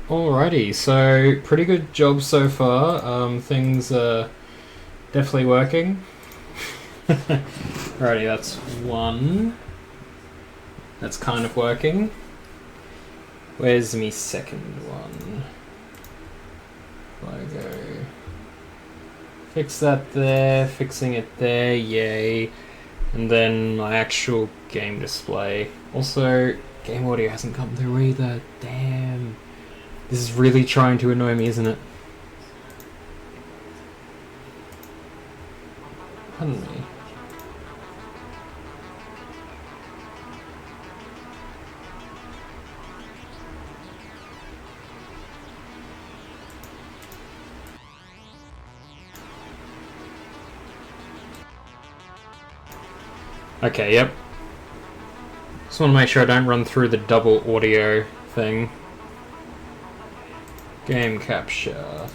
Alrighty, so pretty good job so far. Things are definitely working. Alrighty, that's one. That's kind of working. Where's me second one? Logo. Fix that there, fixing it there, yay. And then my actual game display. Also, game audio hasn't come through either. Damn. This is really trying to annoy me, isn't it? Pardon me. Okay, yep. Just want to make sure I don't run through the double audio thing. Game capture.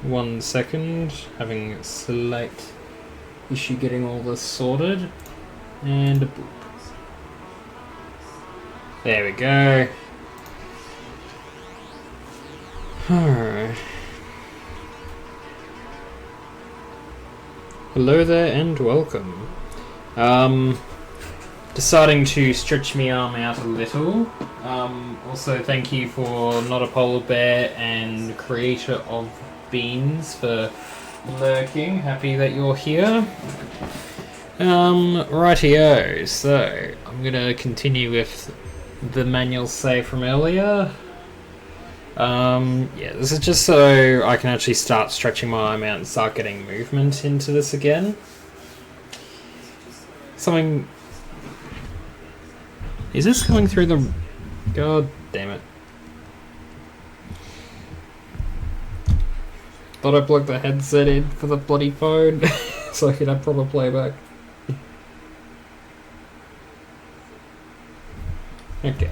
1 second. Having a slight issue getting all this sorted. And a boop. There we go. Alright. Hello there and welcome. Deciding to stretch my arm out a little. Also thank you for Not a Polar Bear and creator of Beans for lurking. Happy that you're here. Rightio, so I'm gonna continue with the manual save from earlier. Yeah, this is just so I can actually start stretching my arm out and start getting movement into this again. Something... Is this coming through the... God damn it. Thought I plugged the headset in for the bloody phone so I could have proper playback. Okay.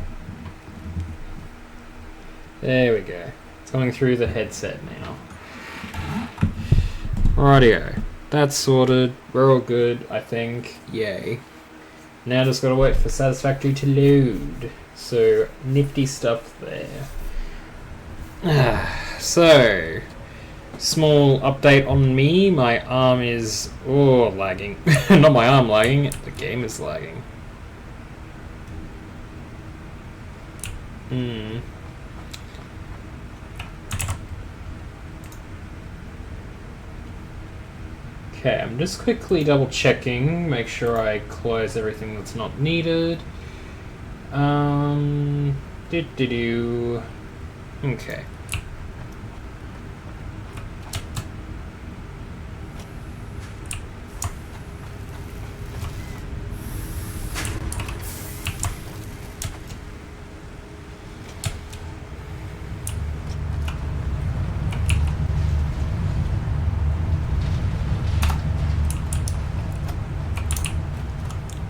There we go. It's coming through the headset now. Rightio. That's sorted. We're all good, I think. Yay. Now just gotta wait for Satisfactory to load. So, nifty stuff there. So, small update on me. My arm is... Oh, lagging. Not my arm lagging. The game is lagging. Okay, I'm just quickly double checking, make sure I close everything that's not needed. Okay.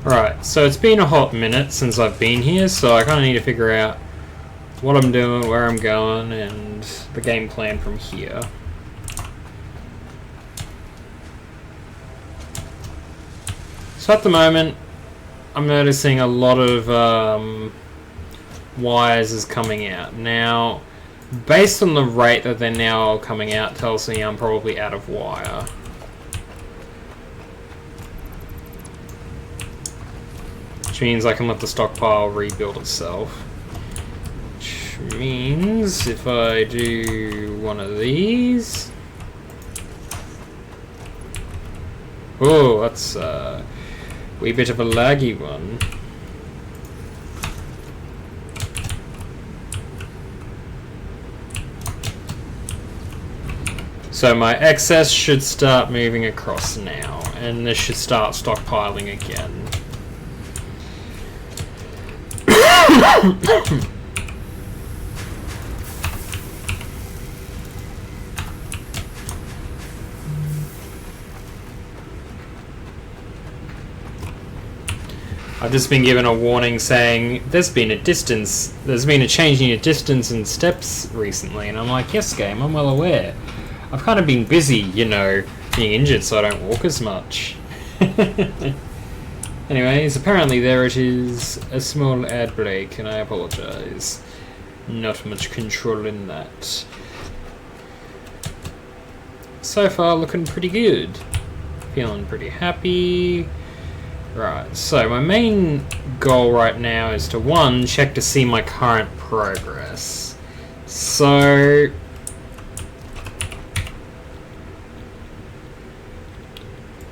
Right, so it's been a hot minute since I've been here, so I kind of need to figure out what I'm doing, where I'm going, and the game plan from here. So at the moment, I'm noticing a lot of wires is coming out. Now, based on the rate that they're now coming out, tells me I'm probably out of wire. Which means I can let the stockpile rebuild itself. Which means if I do one of these... Oh, that's a wee bit of a laggy one. So my excess should start moving across now, and this should start stockpiling again. I've just been given a warning saying there's been a change in your distance and steps recently, and I'm like, yes game, I'm well aware. I've kind of been busy, you know, being injured so I don't walk as much. Anyways, apparently there it is, a small ad break, and I apologise. Not much control in that. So far, looking pretty good. Feeling pretty happy. Right, so my main goal right now is to, one, check to see my current progress. So...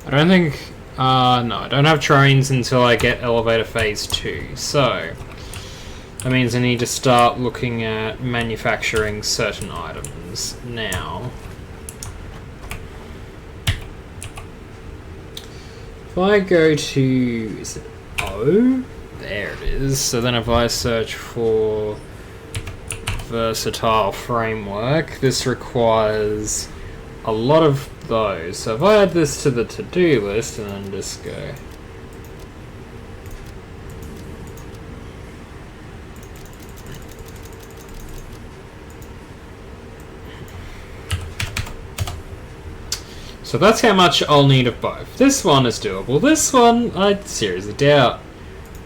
I don't think... no, I don't have trains until I get elevator phase 2, so... that means I need to start looking at manufacturing certain items now. If I go to... is it O? There it is. So then if I search for versatile framework, this requires a lot of those. So if I add this to the to-do list and then just go... so that's how much I'll need of both. This one is doable. This one, I seriously doubt.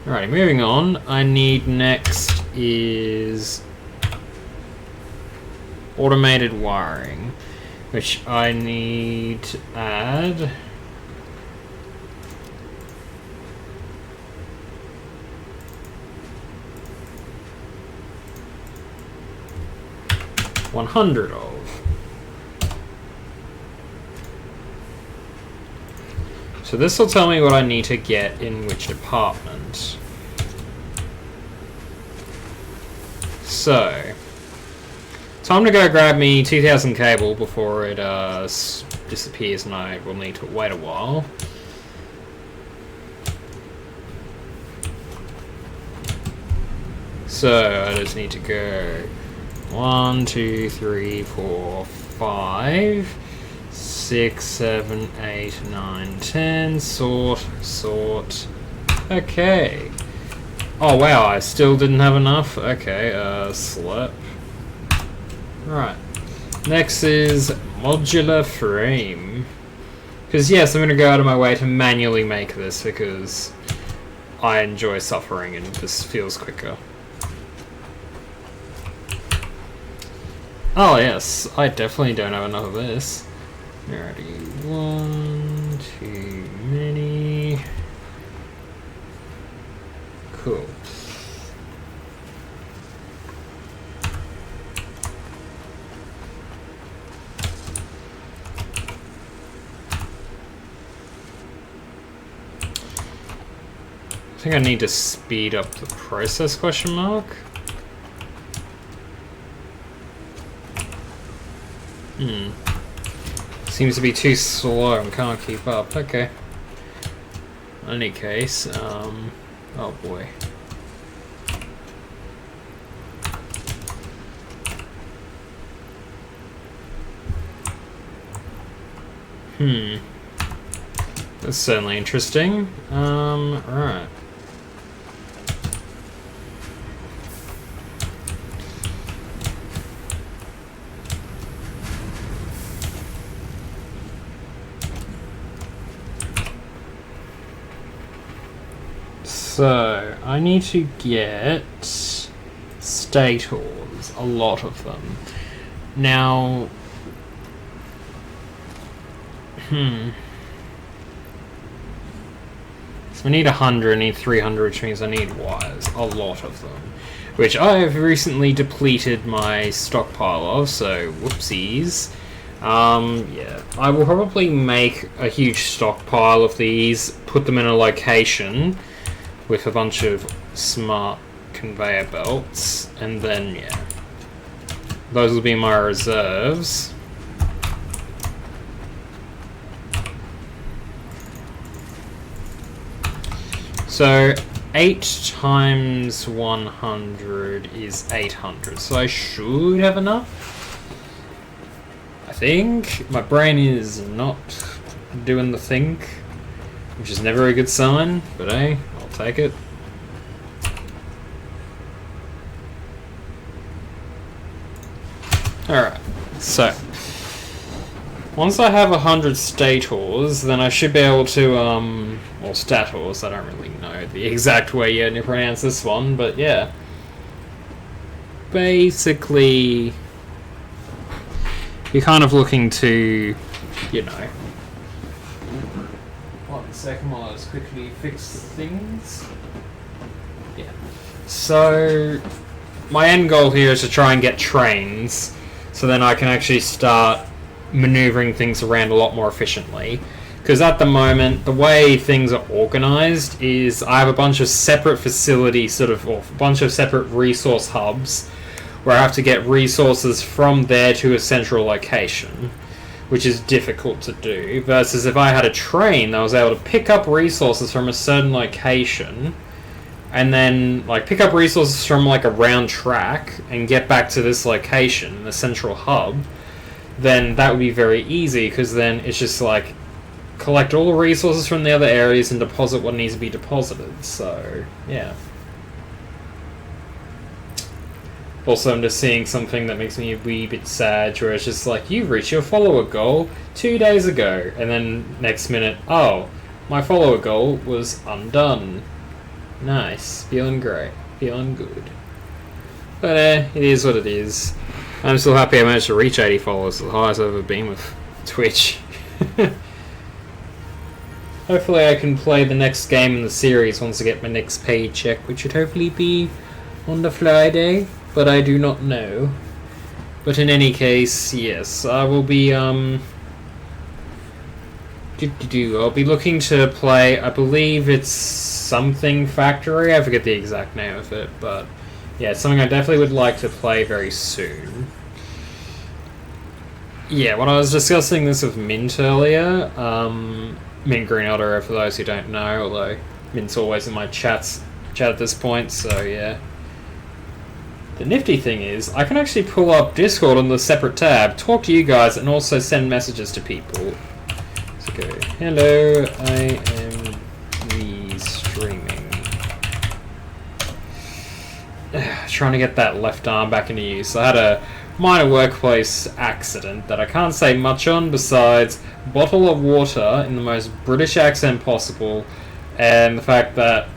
Alright, moving on. I need next is automated wiring, which I need to add. $100 of. So this will tell me what I need to get in which department. So, time to go grab me 2000 cable before it disappears and I will need to wait a while. So I just need to go 1, 2, 3, 4, 5, 6, 7, 8, 9, 10. Sort. Okay. Oh wow, I still didn't have enough. Okay, slip. Right. Next is modular frame. Because yes, I'm going to go out of my way to manually make this because I enjoy suffering and this feels quicker. Oh yes, I definitely don't have enough of this. Alrighty, one too many. Cool. I think I need to speed up the process, question mark. Seems to be too slow and can't keep up. Okay. In any case, oh boy. That's certainly interesting. Right. So, I need to get stators, a lot of them. Now, so I need 100, I need 300, which means I need wires, a lot of them. Which I have recently depleted my stockpile of, so whoopsies. Yeah, I will probably make a huge stockpile of these, put them in a location with a bunch of smart conveyor belts, and then, yeah, those will be my reserves. So 8 times 100 is 800, so I should have enough. I think my brain is not doing the think, which is never a good sign, but hey, I'll take it. Alright, so Once I have 100 stators, then I should be able to, or stators, I don't really know the exact way yet to pronounce this one, but yeah. Basically, you're kind of looking to, you know... 1 second while I just quickly fix things. Yeah. So, my end goal here is to try and get trains, so then I can actually start maneuvering things around a lot more efficiently. Because at the moment, the way things are organized is I have a bunch of separate facilities, or a bunch of separate resource hubs, where I have to get resources from there to a central location, which is difficult to do. Versus if I had a train that was able to pick up resources from a certain location, and then pick up resources from a round track and get back to this location, the central hub, then that would be very easy, because then it's just collect all the resources from the other areas and deposit what needs to be deposited. So yeah. Also, I'm just seeing something that makes me a wee bit sad, where it's just you've reached your follower goal 2 days ago, and then next minute, oh, my follower goal was undone. Nice. Feeling great. Feeling good. But it is what it is. I'm still happy I managed to reach 80 followers, the highest I've ever been with Twitch. Hopefully I can play the next game in the series once I get my next paycheck, which should hopefully be on the Friday, but I do not know. But in any case, yes, I will be, I'll be looking to play, I believe it's something Factory, I forget the exact name of it, but yeah, it's something I definitely would like to play very soon. Yeah, when I was discussing this with Mint earlier, Mint Green Otter, for those who don't know, although Mint's always in my chat at this point, so yeah. The nifty thing is, I can actually pull up Discord on the separate tab, talk to you guys, and also send messages to people. So go, hello, I am streaming. Trying to get that left arm back into use. I had a minor workplace accident that I can't say much on, besides bottle of water in the most British accent possible, and the fact that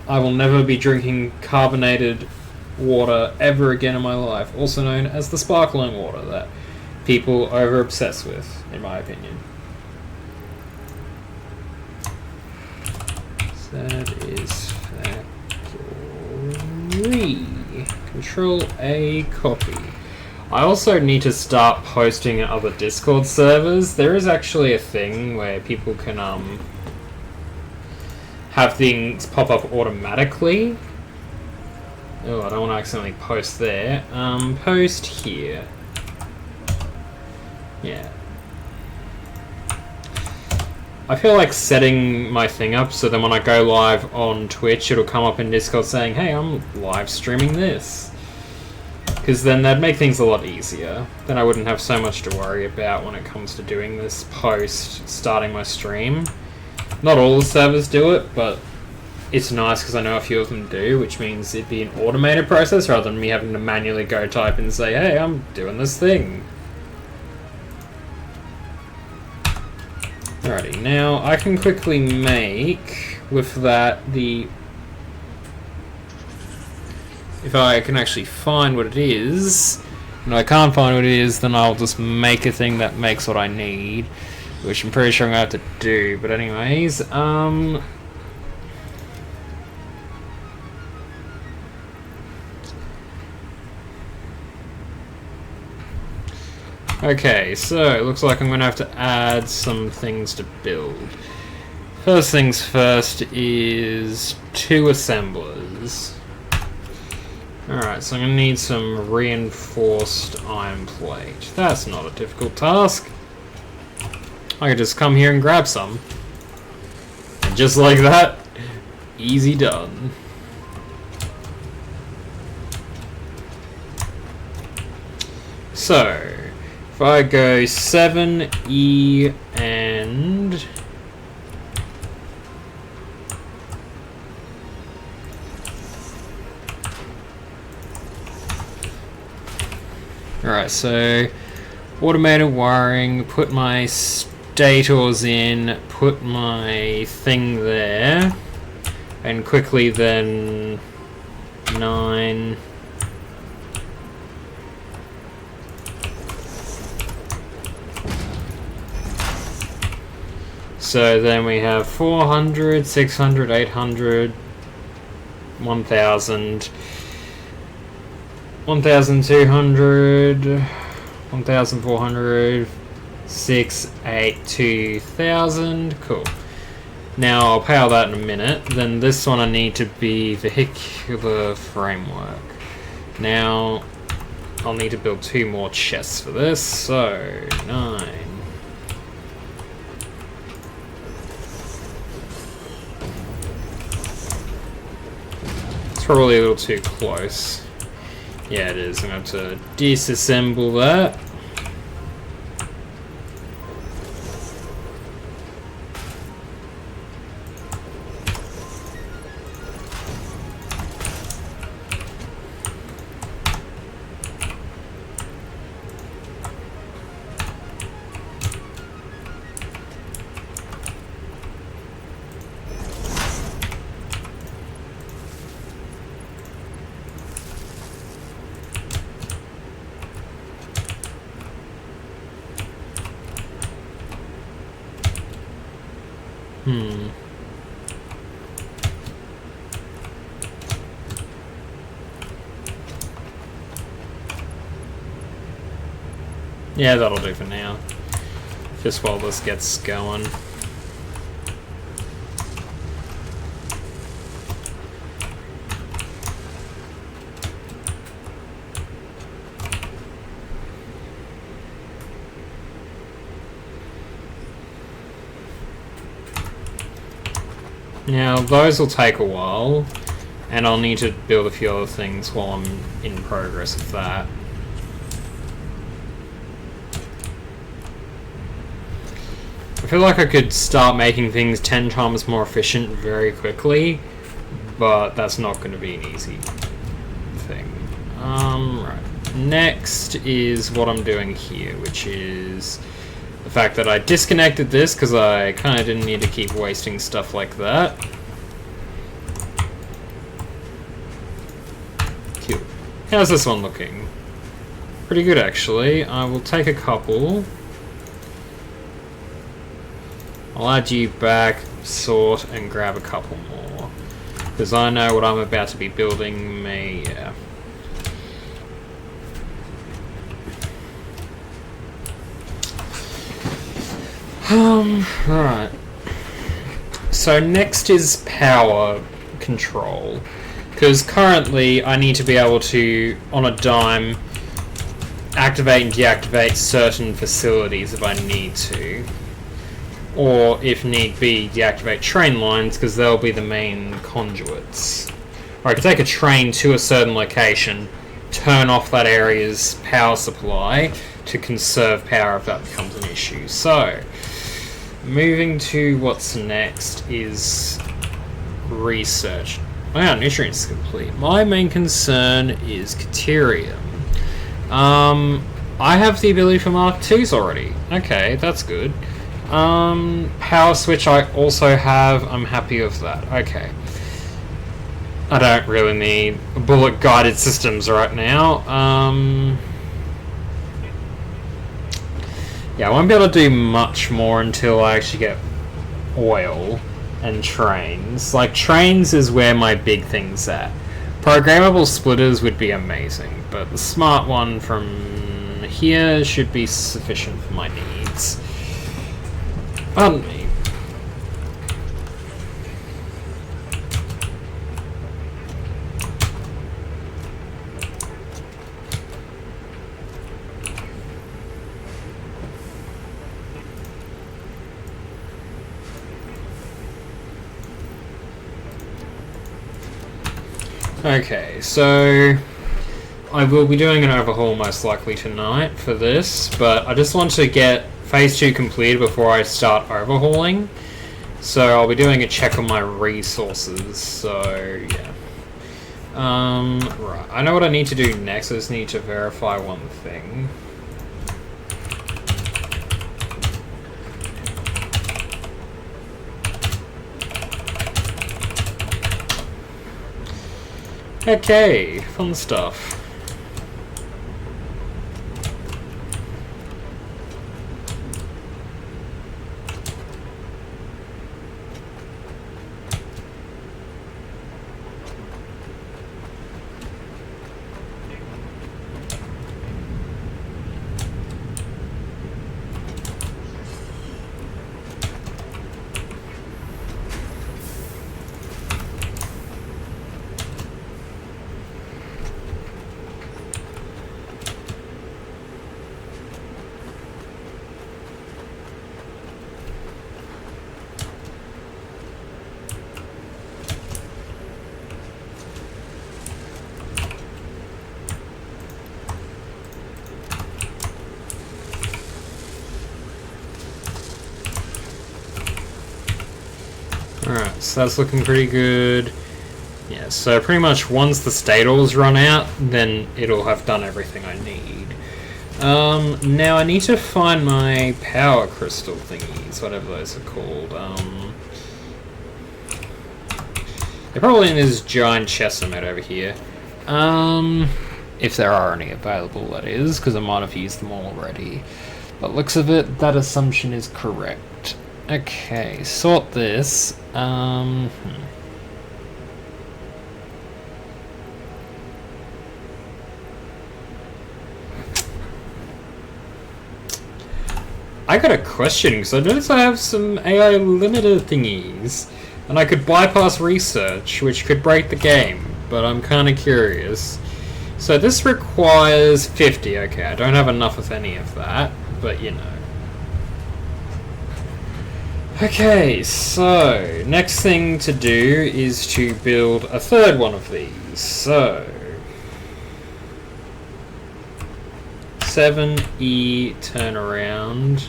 I will never be drinking carbonated water ever again in my life, also known as the sparkling water that people over-obsess with, in my opinion. Satisfactory. Control A, copy. I also need to start posting in other Discord servers. There is actually a thing where people can have things pop up automatically. Oh, I don't want to accidentally post there. Post here. Yeah. I feel like setting my thing up so then when I go live on Twitch, it'll come up in Discord saying, hey, I'm live streaming this. Because then that'd make things a lot easier. Then I wouldn't have so much to worry about when it comes to doing this post starting my stream. Not all the servers do it, but it's nice because I know a few of them do, which means it'd be an automated process rather than me having to manually go type and say, hey, I'm doing this thing. Alrighty, now I can quickly make with that the... If I can actually find what it is, and I can't find what it is, then I'll just make a thing that makes what I need, which I'm pretty sure I'm going to have to do. But anyways, okay, so it looks like I'm going to have to add some things to build. First things first is 2 assemblers. Alright, so I'm going to need some reinforced iron plate. That's not a difficult task. I could just come here and grab some. And just like that, easy done. So, if I go 7, E, and... Alright, so automated wiring, put my stators in, put my thing there, and quickly then 9. So then we have 400, 600, 800, 1000, 1200, 1400, 6, 8, 2000. Cool. Now I'll power that in a minute. Then this one I need to be vehicular framework. Now I'll need to build 2 more chests for this. So 9. It's probably a little too close. Yeah, it is. I'm going to have to disassemble that. Yeah, that'll do for now. Just while this gets going. Now, those will take a while, and I'll need to build a few other things while I'm in progress of that. I feel like I could start making things 10 times more efficient very quickly, but that's not going to be an easy thing. Right. Next is what I'm doing here, which is the fact that I disconnected this because I kind of didn't need to keep wasting stuff like that. Cool. How's this one looking? Pretty good, actually. I will take a couple. I'll add you back, sort, and grab a couple more. Because I know what I'm about to be building me, yeah. Right. So next is power control. Because currently I need to be able to, on a dime, activate and deactivate certain facilities if I need to. Or, if need be, deactivate train lines, because they'll be the main conduits. Or I can take a train to a certain location, turn off that area's power supply to conserve power if that becomes an issue. So, moving to what's next is research. Wow, nutrients complete. My main concern is Caterium. I have the ability for Mark IIs already. Okay, that's good. Power switch I also have. I'm happy with that. Okay. I don't really need bullet guided systems right now. Yeah, I won't be able to do much more until I actually get oil and trains. Like, trains is where my big thing's at. Programmable splitters would be amazing, but the smart one from here should be sufficient for my needs. Pardon me. Okay, so I will be doing an overhaul most likely tonight for this, but I just want to get Phase 2 completed before I start overhauling. So I'll be doing a check on my resources, so yeah. Right, I know what I need to do next. I just need to verify one thing. Okay, fun stuff. Alright, so that's looking pretty good. Yeah, so pretty much once the stator's run out, then it'll have done everything I need. Now I need to find my power crystal thingies, whatever those are called. They're probably in this giant chest I made over here. If there are any available, that is, because I might have used them all already. But looks of it, that assumption is correct. Okay, sort this. I got a question, because I noticed I have some AI limiter thingies, and I could bypass research, which could break the game, but I'm kind of curious. So this requires 50, okay, I don't have enough of any of that, but you know. Okay, so next thing to do is to build a third one of these. So 7E turnaround.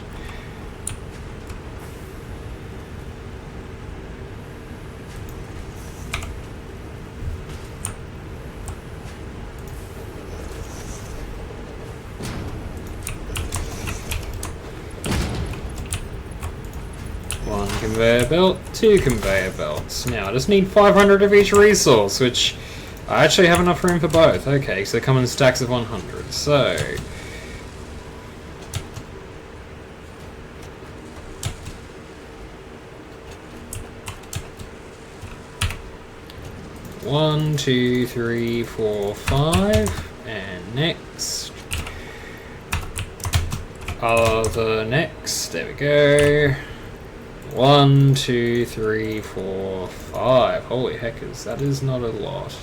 One conveyor belt, 2 conveyor belts. Now I just need 500 of each resource, which I actually have enough room for both. Okay, so they come in stacks of 100. So one, 2, 3, 4, 5, and next. Other next. There we go. 1, 2, 3, 4, 5. Holy heckers, that is not a lot.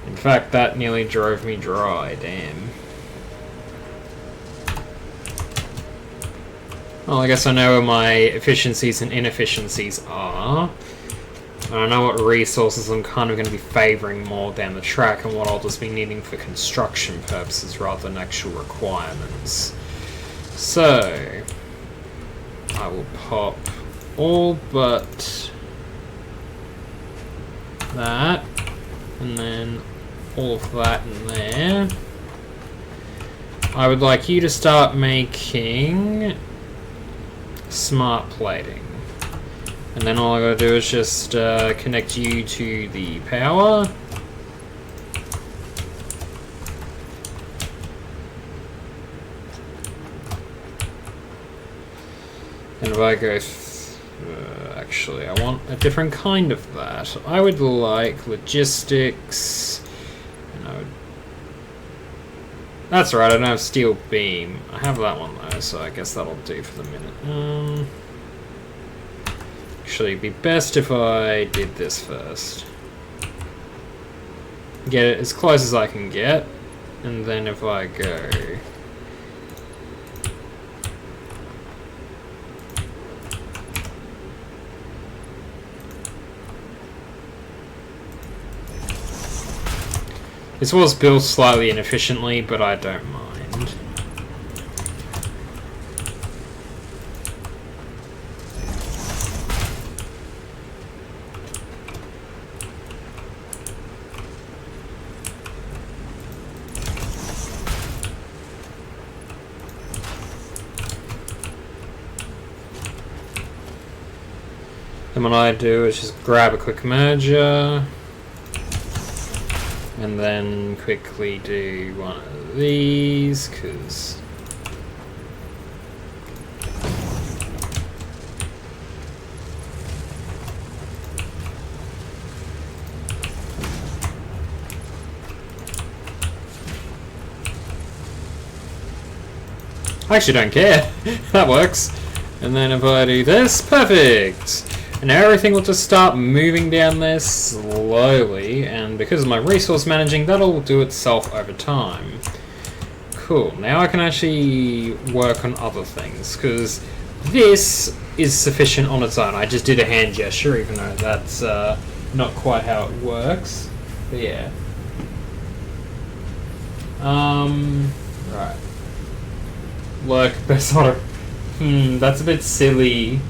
In fact, that nearly drove me dry, damn. Well, I guess I know where my efficiencies and inefficiencies are. And I know what resources I'm kind of going to be favouring more down the track and what I'll just be needing for construction purposes rather than actual requirements. So I will pop all but that, and then all of that in there. I would like you to start making smart plating. And then all I gotta do is just connect you to the power. And if I go, actually, I want a different kind of that. I would like logistics, and I would. That's right. I don't have steel beam. I have that one though, so I guess that'll do for the minute. Actually, it'd be best if I did this first. Get it as close as I can get, and then if I go. This was built slightly inefficiently, but I don't mind. And what I do is just grab a quick merger. And then quickly do one of these, because... I actually don't care. That works. And then if I do this, perfect! And now everything will just start moving down there slowly, and because of my resource managing, that'll do itself over time. Cool, now I can actually work on other things, because this is sufficient on its own. I just did a hand gesture, even though that's not quite how it works. But yeah. Right. Look, there's sort of... that's a bit silly.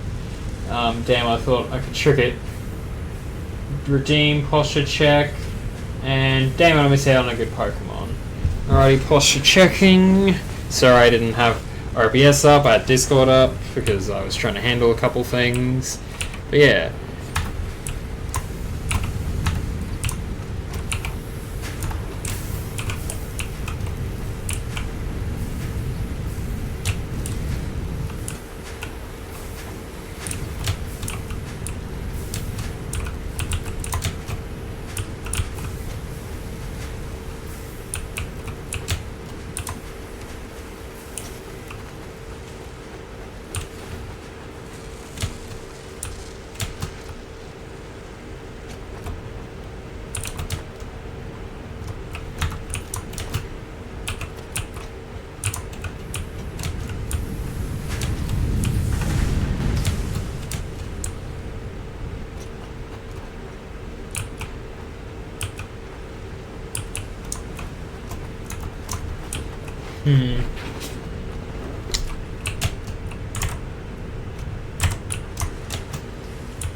Damn, I thought I could trick it. Redeem, posture check, and damn it, I missed out on a good Pokemon. Alrighty, posture checking. Sorry I didn't have OBS up, I had Discord up, because I was trying to handle a couple things. But yeah.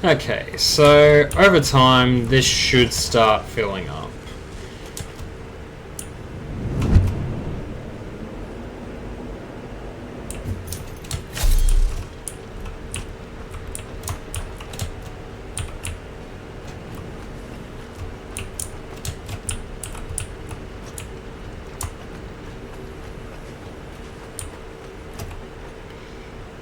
Okay, so over time this should start filling up.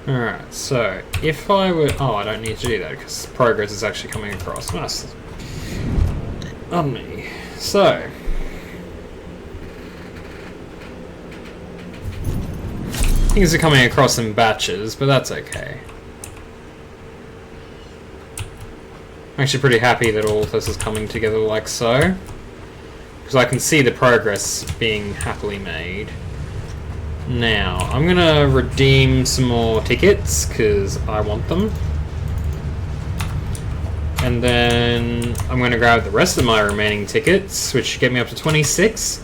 Alright, so if I were... Oh, I don't need to do that because progress is actually coming across. Nice. On me. So... things are coming across in batches, but that's okay. I'm actually pretty happy that all of this is coming together like so. Because I can see the progress being happily made. Now, I'm gonna redeem some more tickets, because I want them. And then I'm gonna grab the rest of my remaining tickets, which should get me up to 26.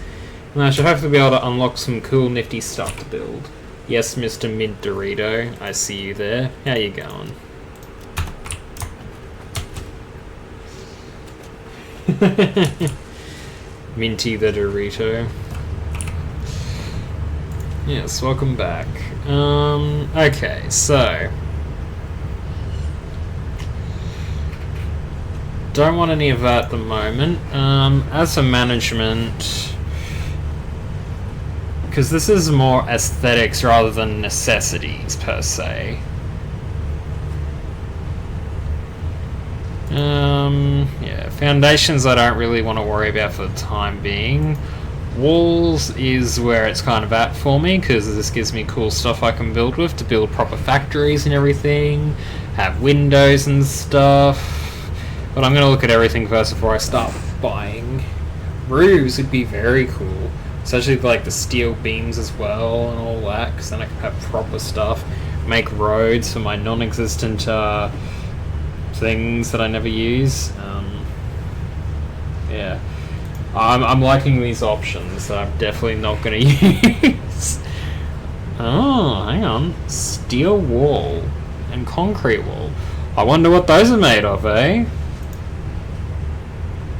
And I should hopefully be able to unlock some cool nifty stuff to build. Yes, Mr. Mint Dorito, I see you there. How you going? Minty the Dorito. Yes, welcome back. Okay, so... don't want any of that at the moment. As for management... because this is more aesthetics rather than necessities, per se. Yeah, foundations I don't really want to worry about for the time being. Walls is where it's kind of at for me, because this gives me cool stuff I can build with to build proper factories and everything, have windows and stuff. But I'm going to look at everything first before I start buying. Roofs would be very cool, especially like the steel beams as well and all that, because then I can have proper stuff. Make roads for my non-existent things that I never use. Yeah. I'm liking these options that I'm definitely not going to use. Oh, hang on. Steel wall and concrete wall. I wonder what those are made of, eh?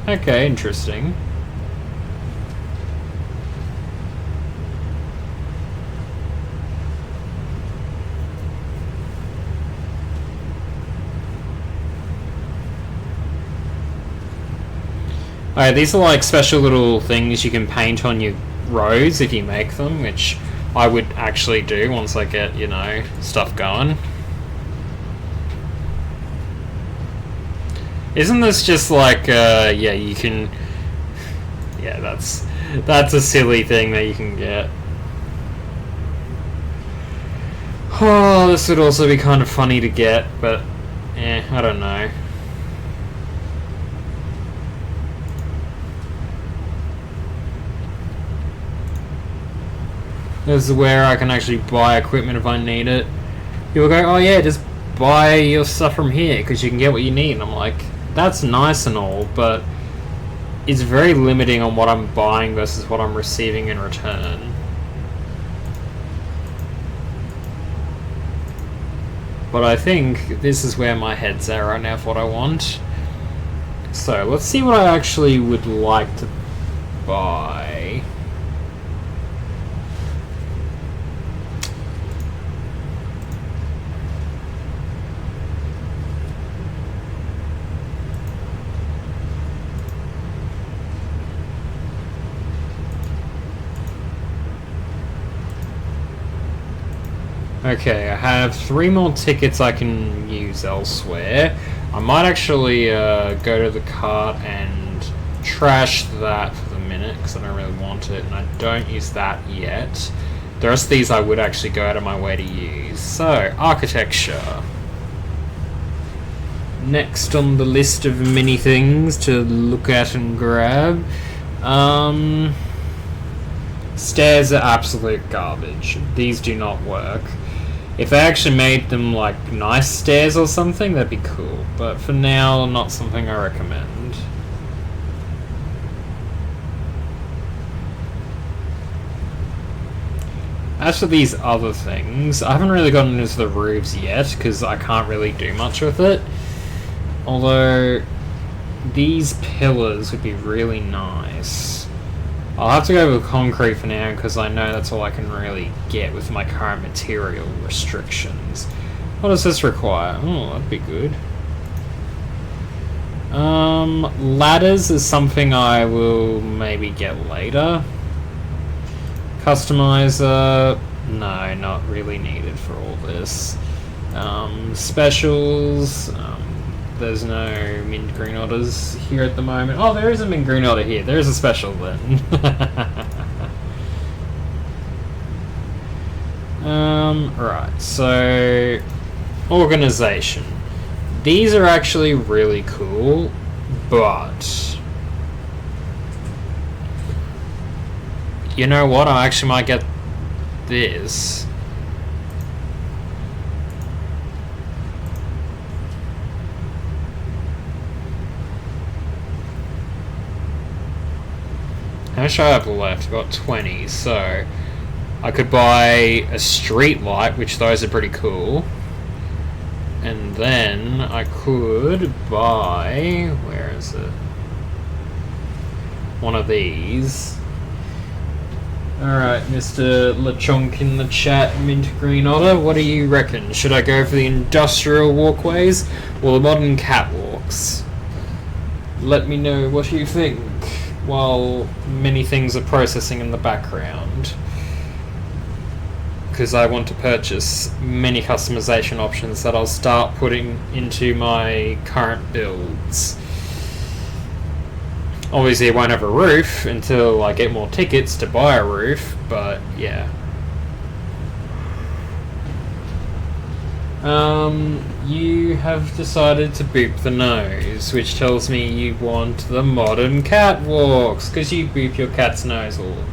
Okay, interesting. Alright, these are like special little things you can paint on your roads if you make them, which I would actually do once I get, you know, stuff going. Isn't this just like, yeah, you can... Yeah, that's a silly thing that you can get. Oh, this would also be kind of funny to get, but, I don't know. This is where I can actually buy equipment if I need it. People go, oh yeah, just buy your stuff from here, because you can get what you need. And I'm like, that's nice and all, but it's very limiting on what I'm buying versus what I'm receiving in return. But I think this is where my head's at right now for what I want. So let's see what I actually would like to buy. Okay, I have 3 more tickets I can use elsewhere. I might actually go to the cart and trash that for the minute, because I don't really want it, and I don't use that yet. The rest of these I would actually go out of my way to use. So, architecture. Next on the list of many things to look at and grab. Stairs are absolute garbage. These do not work. If they actually made them like nice stairs or something, that'd be cool. But for now, not something I recommend. As for these other things, I haven't really gotten into the roofs yet, because I can't really do much with it. Although, these pillars would be really nice. I'll have to go with concrete for now, because I know that's all I can really get with my current material restrictions. What does this require? Oh, that'd be good. Ladders is something I will maybe get later. Customizer, no, not really needed for all this. Specials, there's no mint green orders here at the moment. Oh, there is a mint green order here. There is a special then. Right, so organization. These are actually really cool, but you know what? I actually might get this. How much do I have left? I've got 20, so I could buy a street light, which those are pretty cool. And then I could buy... where is it? One of these. Alright, Mr. LeChonk in the chat, mint green order, what do you reckon? Should I go for the industrial walkways or the modern catwalks? Let me know what you think, while many things are processing in the background. Because I want to purchase many customization options that I'll start putting into my current builds. Obviously I won't have a roof until I get more tickets to buy a roof, but yeah. You have decided to boop the nose, which tells me you want the modern catwalks, because you boop your cat's nose all the time.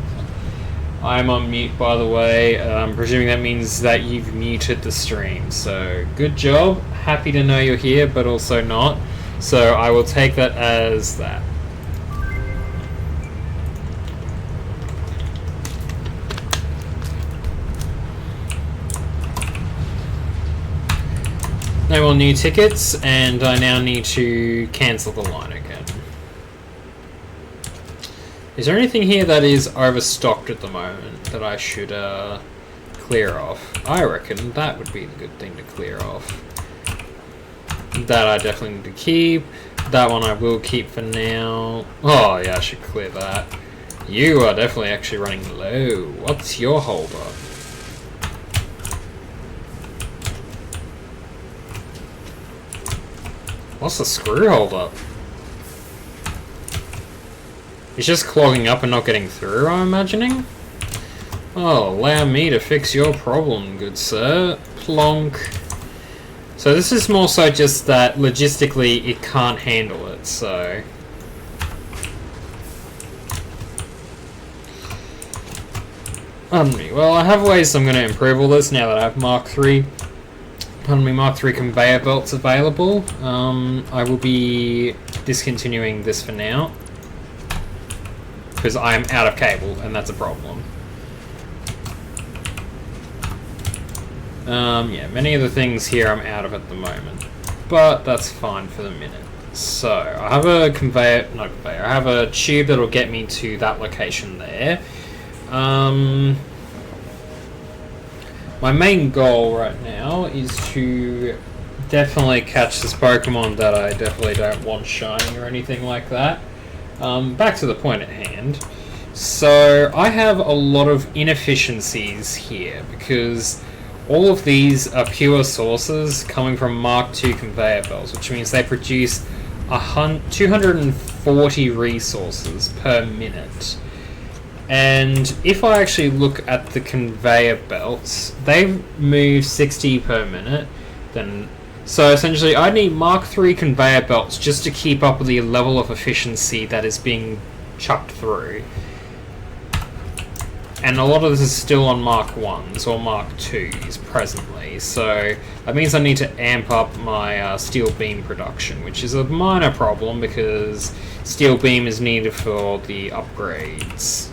I'm on mute, by the way. I'm presuming that means that you've muted the stream, so good job. Happy to know you're here, but also not. So I will take that as that. No more new tickets, and I now need to cancel the line again. Is there anything here that is overstocked at the moment that I should clear off? I reckon that would be the good thing to clear off. That I definitely need to keep. That one I will keep for now. Oh yeah, I should clear that. You are definitely actually running low. What's your hold up? What's the screw hold up? It's just clogging up and not getting through, I'm imagining? Oh, allow me to fix your problem, good sir. Plonk. So this is more so just that logistically it can't handle it, so... Pardon me. Well, I have ways I'm going to improve all this now that I have Mark III. Pardon me, Mark III conveyor belts available. I will be discontinuing this for now. Because I'm out of cable, and that's a problem. Yeah, many of the things here I'm out of at the moment. But that's fine for the minute. So, I have a conveyor, not conveyor, I have a tube that'll get me to that location there. My main goal right now is to definitely catch this Pokemon that I definitely don't want shiny or anything like that. Back to the point at hand. So, I have a lot of inefficiencies here because all of these are pure sources coming from Mark II conveyor belts, which means they produce 240 resources per minute. And if I actually look at the conveyor belts, they move 60 per minute. So essentially I need Mark III conveyor belts just to keep up with the level of efficiency that is being chucked through. And a lot of this is still on Mark 1s or Mark 2s presently, so that means I need to amp up my steel beam production, which is a minor problem because steel beam is needed for the upgrades.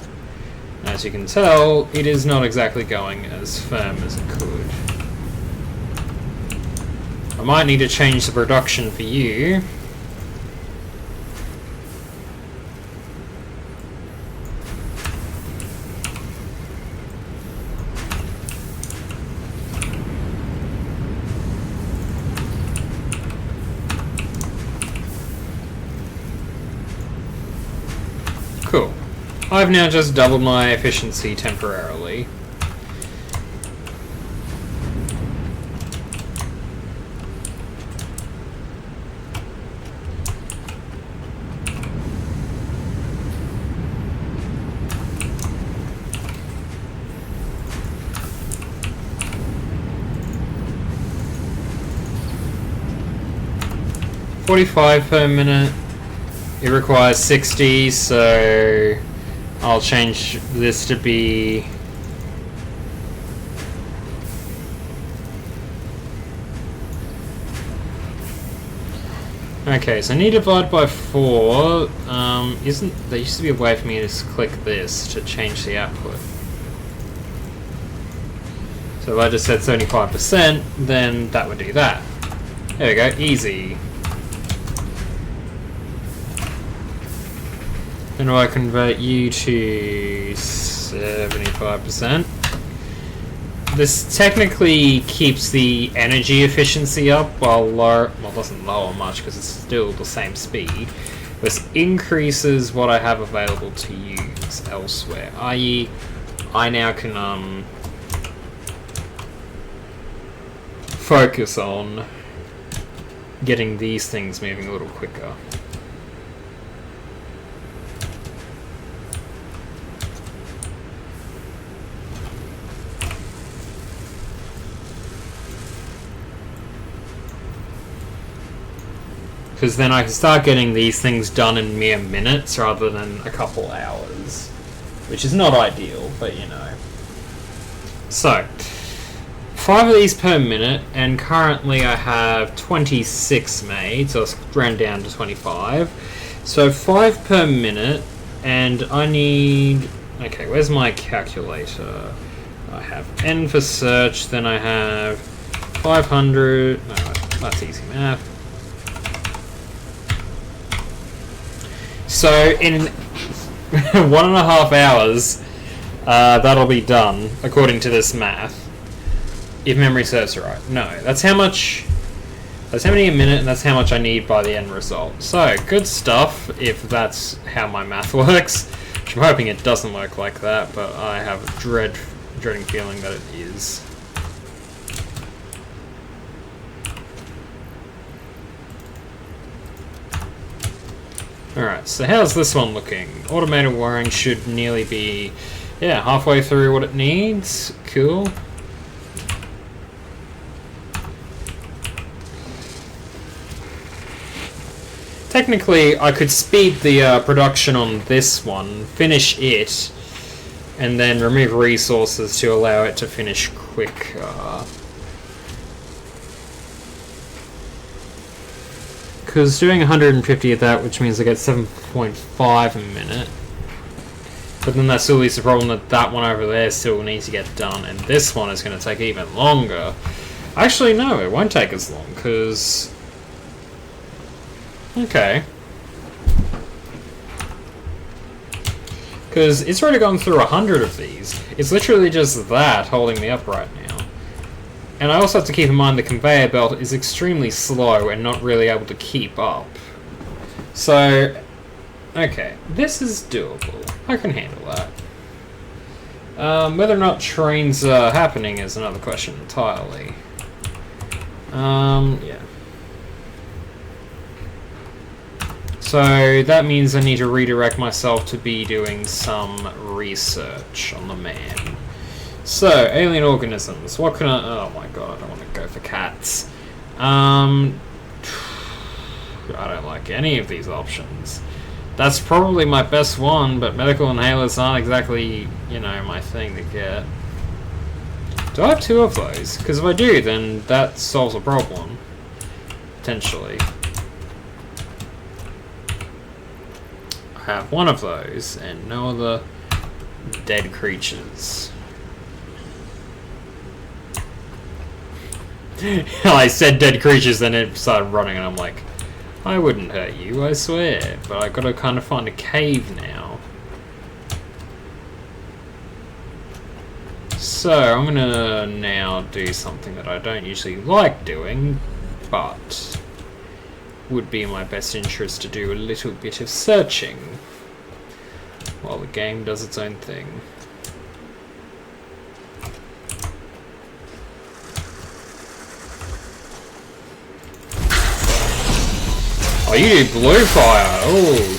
As you can tell, it is not exactly going as firm as it could. I might need to change the production for you. Cool. I've now just doubled my efficiency temporarily. $45 per minute. It requires 60, so I'll change this to be okay, so I need to divide by 4. There used to be a way for me to just click this to change the output. So if I just said 75%, then that would do that. There we go, easy. Then do I convert you to 75%? This technically keeps the energy efficiency up while it doesn't lower much because it's still the same speed. This increases what I have available to use elsewhere, i.e. I now can focus on getting these things moving a little quicker. Because then I can start getting these things done in mere minutes rather than a couple hours. Which is not ideal, but you know. So, 5 of these per minute, and currently I have 26 made, so it's round down to 25. So 5 per minute, and I need... Okay, where's my calculator? I have N for search, then I have 500... No, that's easy math. So in 1.5 hours, that'll be done, according to this math. If memory serves right. No, that's how much That's how many a minute, and that's how much I need by the end result. So, good stuff, if that's how my math works. Which I'm hoping it doesn't work like that, but I have a dreading feeling that it is. Alright, so how's this one looking? Automated wiring should nearly be, yeah, halfway through what it needs. Cool. Technically, I could speed the production on this one, finish it, and then remove resources to allow it to finish quicker. Because doing 150 of that, which means I get 7.5 a minute. But then that still leaves the problem that that one over there still needs to get done, and this one is going to take even longer. Actually, no, it won't take as long, because... Okay. Because it's already gone through 100 of these. It's literally just that holding me up right now. And I also have to keep in mind the conveyor belt is extremely slow and not really able to keep up. So, okay, this is doable. I can handle that. Whether or not trains are happening is another question entirely. Yeah. So that means I need to redirect myself to be doing some research on the man. So, alien organisms. What can I... Oh my god, I don't want to go for cats. I don't like any of these options. That's probably my best one, but medical inhalers aren't exactly, you know, my thing to get. Do I have two of those? Because if I do, then that solves a problem. Potentially. I have one of those, and no other dead creatures. I said dead creatures, then it started running, and I'm like, I wouldn't hurt you, I swear. But I gotta kind of find a cave now. So, I'm gonna now do something that I don't usually like doing, but would be in my best interest to do a little bit of searching while the game does its own thing. Oh, you do blue fire! Oh!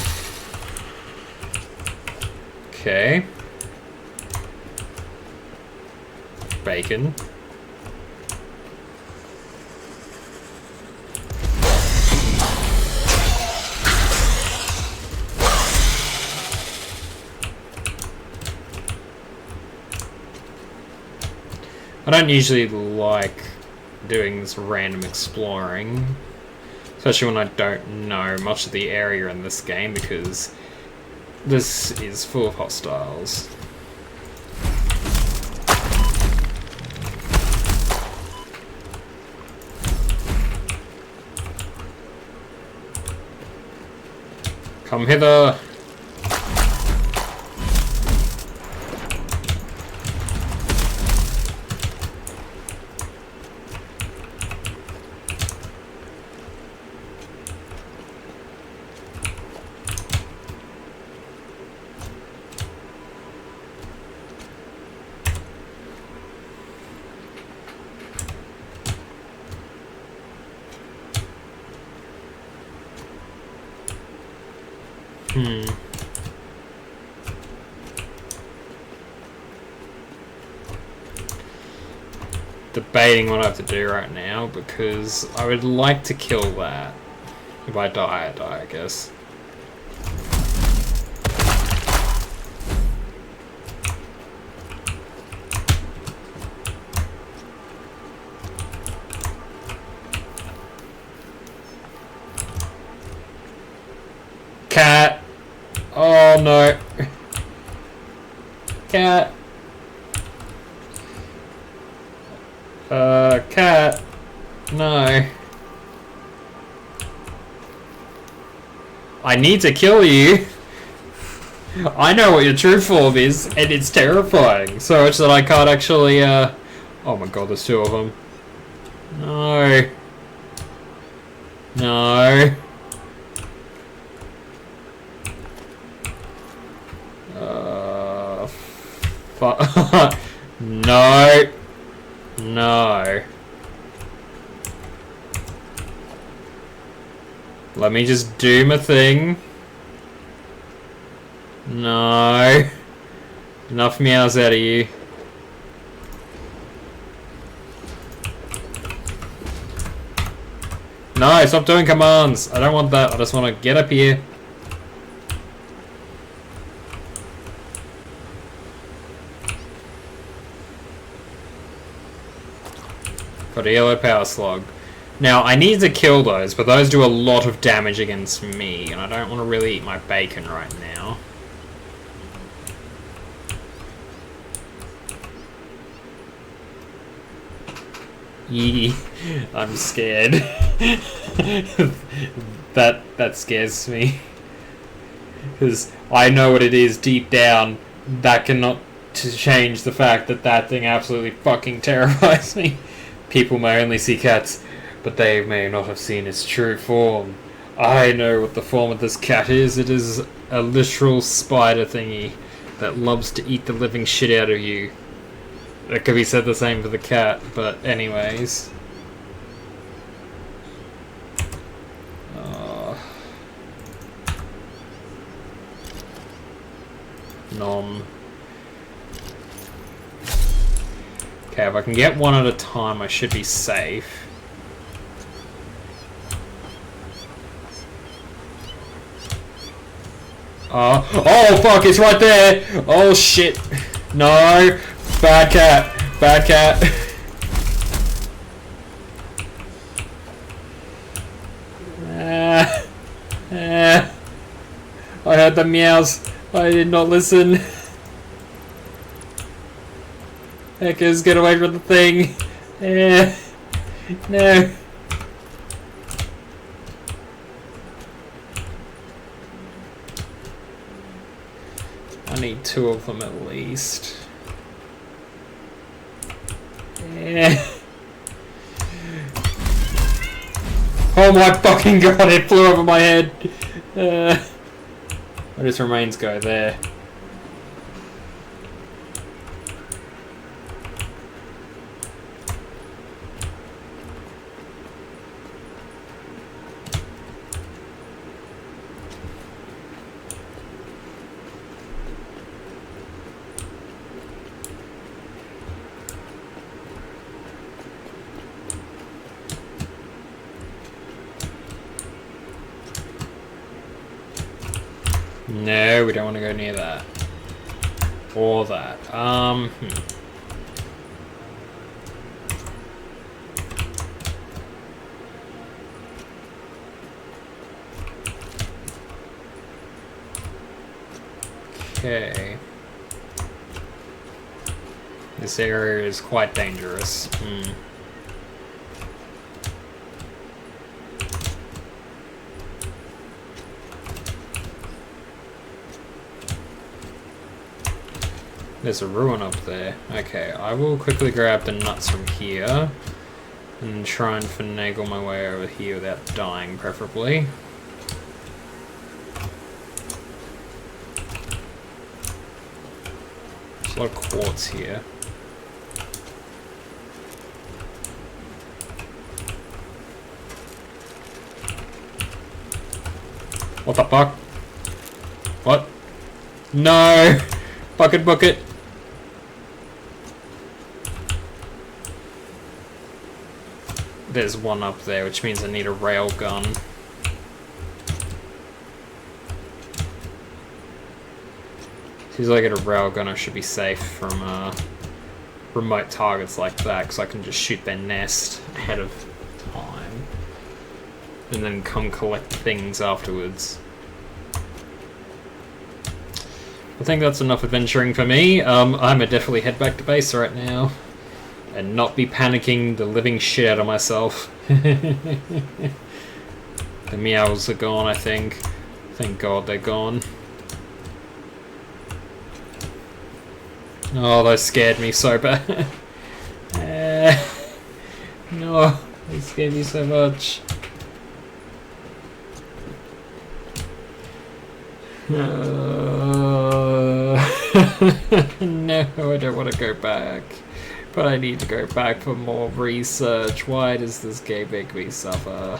Okay. Bacon. I don't usually like doing this random exploring. Especially when I don't know much of the area in this game, because this is full of hostiles. Come hither! Debating what I have to do right now, because I would like to kill that. If I die, I die, I guess. Cat! Oh no! Cat! Cat. No. I need to kill you. I know what your true form is, and it's terrifying. So much that I can't actually, Oh my god, there's two of them. No. No. No. No. Let me just do my thing. No. Enough meows out of you. No, stop doing commands. I don't want that. I just want to get up here. Got a yellow power slug. Now, I need to kill those, but those do a lot of damage against me, and I don't want to really eat my bacon right now. Yee. I'm scared. that scares me. Because I know what it is deep down. That cannot change the fact that that thing absolutely fucking terrifies me. People may only see cats, but they may not have seen its true form. I know what the form of this cat is. It is a literal spider thingy that loves to eat the living shit out of you. That could be said the same for the cat, but anyways. Nom. Okay, if I can get one at a time, I should be safe. Oh fuck, it's right there! Oh shit! No! Bad cat! Bad cat! I heard the meows. I did not listen. Heckers, get away from the thing. No. I need 2 of them at least. Oh my fucking god, it flew over my head. Where does remains go? There. No, we don't want to go near that. Or that. Okay. This area is quite dangerous. There's a ruin up there. Okay, I will quickly grab the nuts from here and try and finagle my way over here without dying, preferably. There's a lot of quartz here. What the fuck? What? No! Bucket, bucket! There's one up there, which means I need a rail gun. As soon as I get a rail gun, I should be safe from remote targets like that, because I can just shoot their nest ahead of time. And then come collect things afterwards. I think that's enough adventuring for me. I'm gonna definitely head back to base right now. And not be panicking the living shit out of myself. The meows are gone, I think. Thank God they're gone. Oh, those scared me so bad. No, they scared me so much. No, I don't want to go back. But I need to go back for more research. Why does this game make me suffer?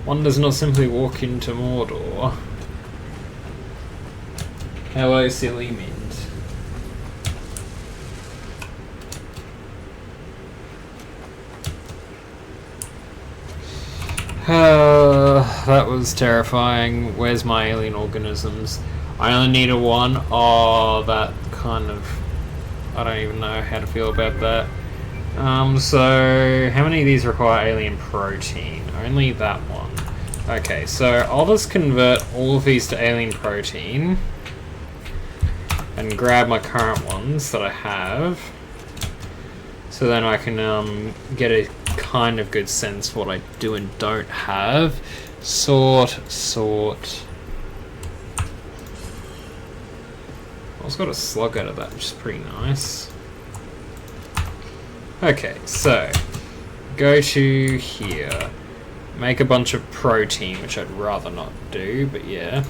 One does not simply walk into Mordor. Hello, silly mint. That was terrifying. Where's my alien organisms? I only needed one. Oh, that kind of... I don't even know how to feel about that. So how many of these require alien protein? Only that one. Okay, so I'll just convert all of these to alien protein and grab my current ones that I have, so then I can get a kind of good sense of what I do and don't have. Sort. I also got a slug out of that, which is pretty nice. Okay, so go to here. Make a bunch of protein, which I'd rather not do, but yeah.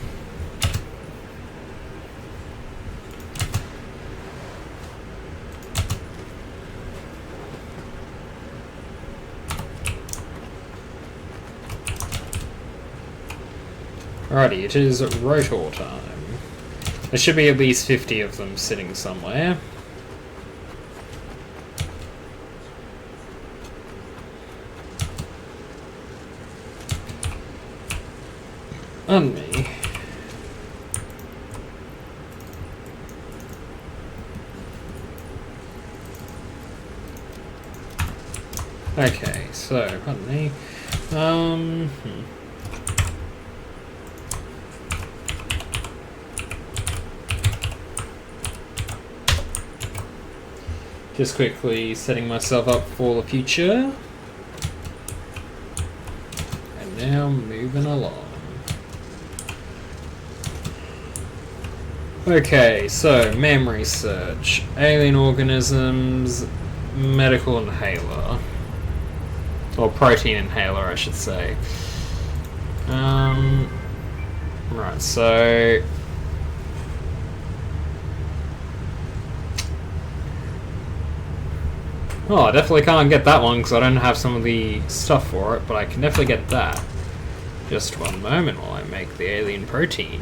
Alrighty, it is rotor time. There should be at least 50 of them sitting somewhere. On me. Okay, so, pardon me. Just quickly setting myself up for the future. And now moving along. Okay, so memory search, alien organisms, medical inhaler, or protein inhaler, I should say. Right, so I definitely can't get that one because I don't have some of the stuff for it, but I can definitely get that. Just one moment while I make the alien protein.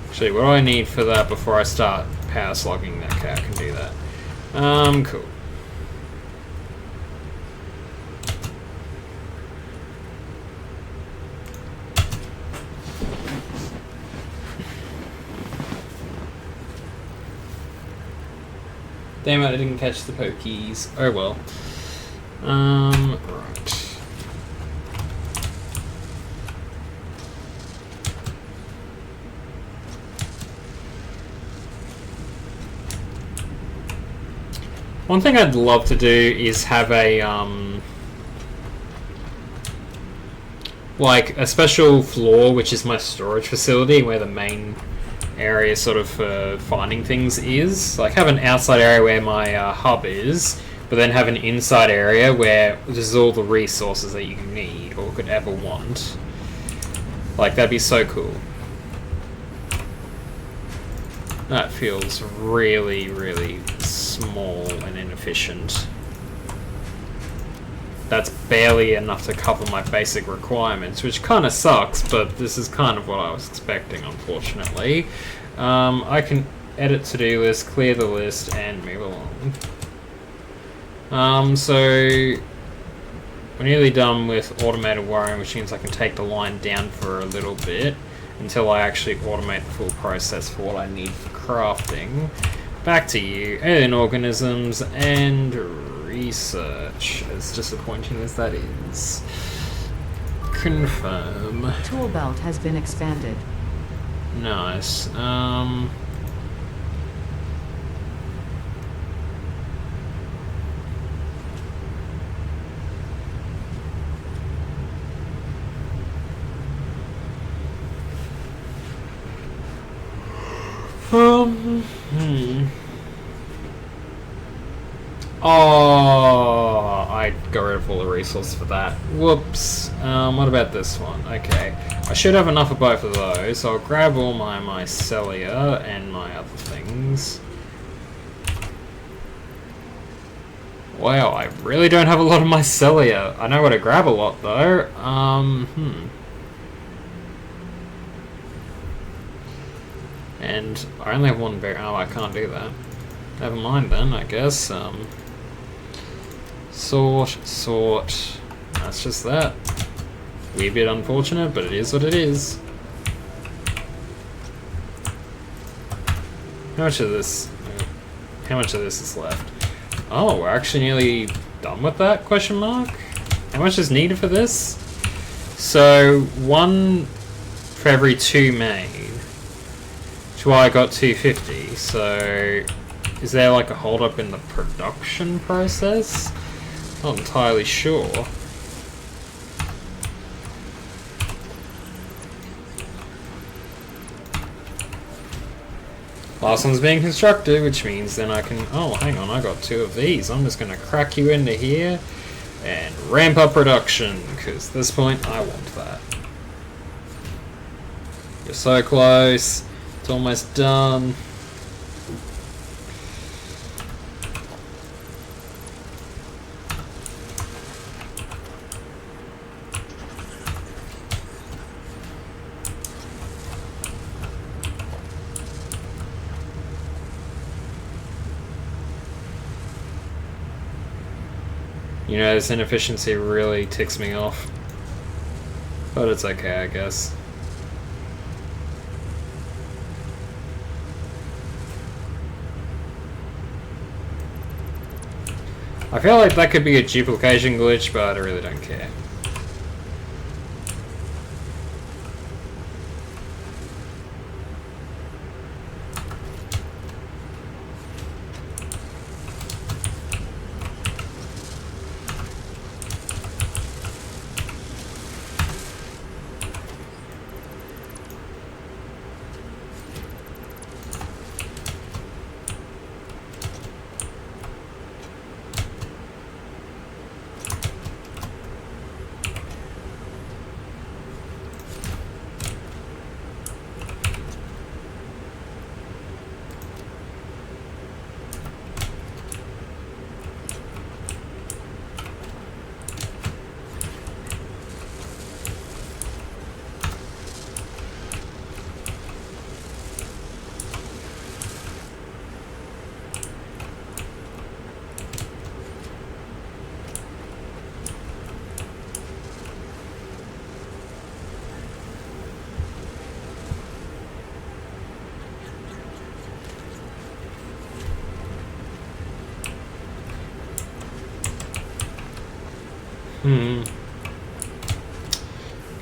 Actually, what do I need for that before I start power slogging? Okay, I can do that. Cool. Damn it, I didn't catch the pokies. Oh well. Right. One thing I'd love to do is have a like a special floor, which is my storage facility, where the main area sort of for finding things is. Like have an outside area where my hub is, but then have an inside area where this is all the resources that you need or could ever want. Like that'd be so cool. That feels really, really small and inefficient. That's barely enough to cover my basic requirements, which kind of sucks, but this is kind of what I was expecting, unfortunately. I can edit to-do list, clear the list, and move along. So we're nearly done with automated wiring, which means I can take the line down for a little bit until I actually automate the full process for what I need for crafting. Back to you, alien organisms and research, as disappointing as that is. Confirm. Tool belt has been expanded. Nice. Hmm. Oh, I got rid of all the resources for that. Whoops. What about this one? Okay. I should have enough of both of those, so I'll grab all my mycelia and my other things. Wow, I really don't have a lot of mycelia. I know where to grab a lot, though. And I only have one berry. Oh, I can't do that. Never mind then, I guess. Sort. That's just that. Wee bit unfortunate, but it is what it is. How much of this? How much of this is left? Oh, we're actually nearly done with that? Question mark. How much is needed for this? So 1 for every 2 made. Which is why I got 250. So is there like a hold up in the production process? Not entirely sure. Last one's being constructed, which means then I can... Oh, hang on, I got 2 of these. I'm just going to crack you into here and ramp up production, because at this point, I want that. You're so close. It's almost done. You know, this inefficiency really ticks me off. But it's okay, I guess. I feel like that could be a duplication glitch, but I really don't care.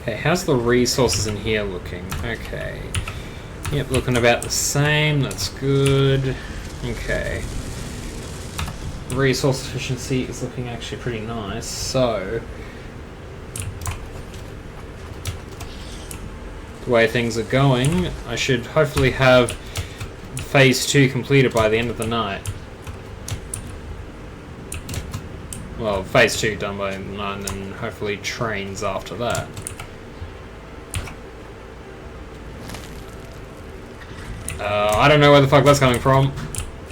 Okay, how's the resources in here looking? Okay. Yep, looking about the same. That's good. Okay. Resource efficiency is looking actually pretty nice. So, the way things are going, I should hopefully have phase 2 completed by the end of the night. Well, phase 2 done by the night, and then hopefully trains after that. I don't know where the fuck that's coming from.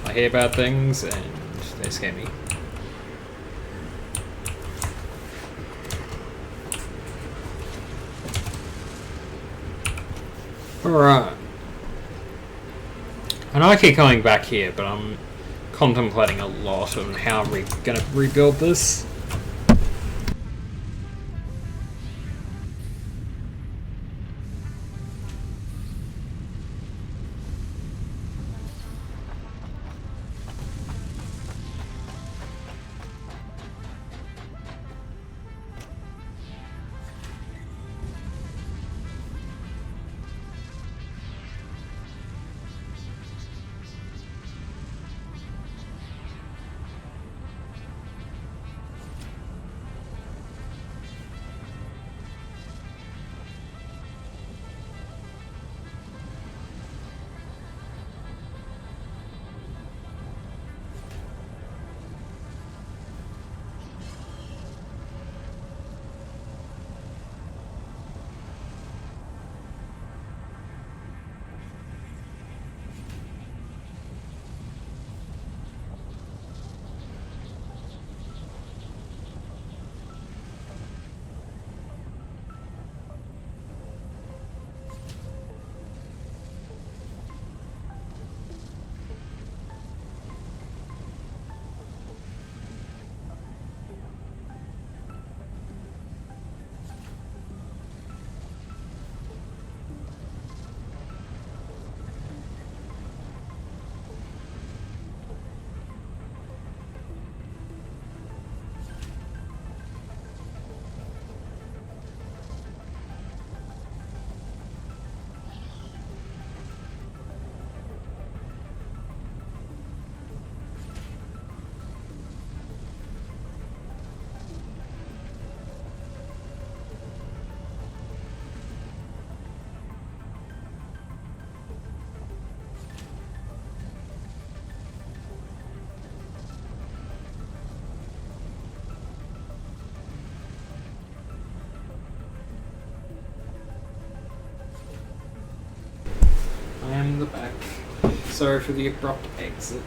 I hear bad things and they scare me. Alright. I know I keep coming back here, but I'm contemplating a lot on how we're gonna rebuild this. in the back. Sorry for the abrupt exit.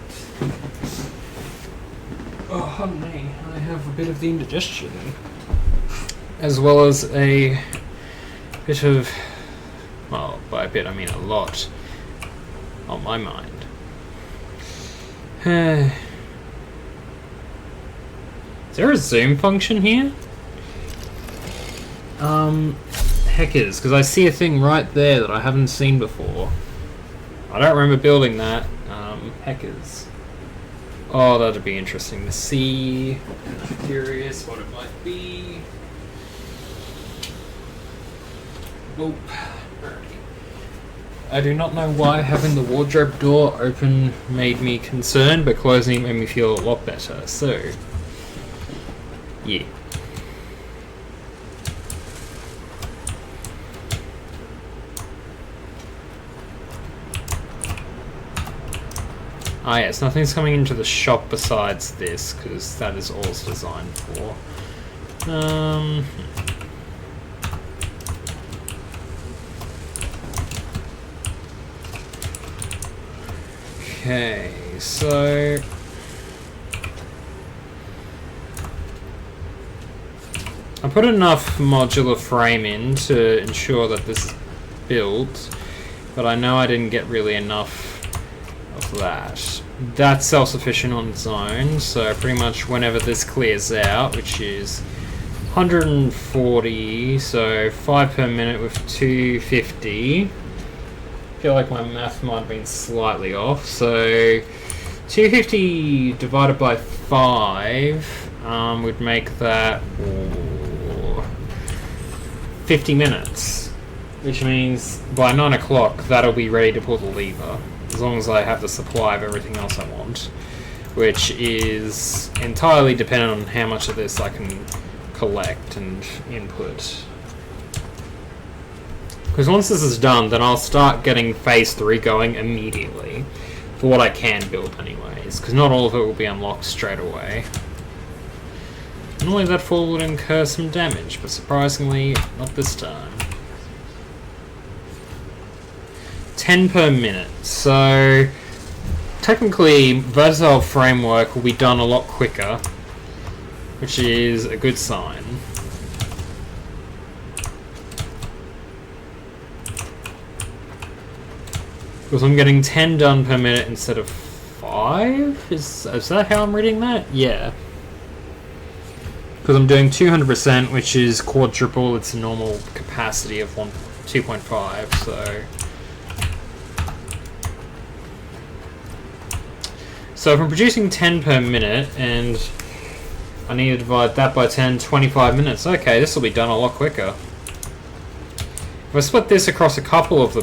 Oh, honey, I have a bit of the indigestion. As well as a bit of, well, by a bit I mean a lot, on my mind. Is there a zoom function here? Heck is, because I see a thing right there that I haven't seen before. I don't remember building that. Heck is. Oh, that'd be interesting to see. I'm curious what it might be. Nope. I do not know why having the wardrobe door open made me concerned, but closing it made me feel a lot better. So, yeah. Ah yes, nothing's coming into the shop besides this, because that is all it's designed for. Okay, so... I put enough modular frame in to ensure that this is built, but I know I didn't get really enough of that. That's self-sufficient on its own, so pretty much whenever this clears out, which is 140, so 5 per minute with 250. I feel like my math might have been slightly off, so 250 divided by 5 would make that 50 minutes, which means by 9 o'clock that'll be ready to pull the lever, as long as I have the supply of everything else I want, which is entirely dependent on how much of this I can collect and input. Because once this is done, then I'll start getting phase 3 going immediately, for what I can build anyways, because not all of it will be unlocked straight away. Normally that fall would incur some damage, but surprisingly, not this time. 10 per minute, so technically Versatile Framework will be done a lot quicker, which is a good sign. Because I'm getting 10 done per minute instead of 5? Is that how I'm reading that? Yeah. Because I'm doing 200%, which is quadruple its normal capacity of 2.5, so... So if I'm producing 10 per minute, and I need to divide that by 10, 25 minutes. Okay, this will be done a lot quicker. If I split this across a couple of the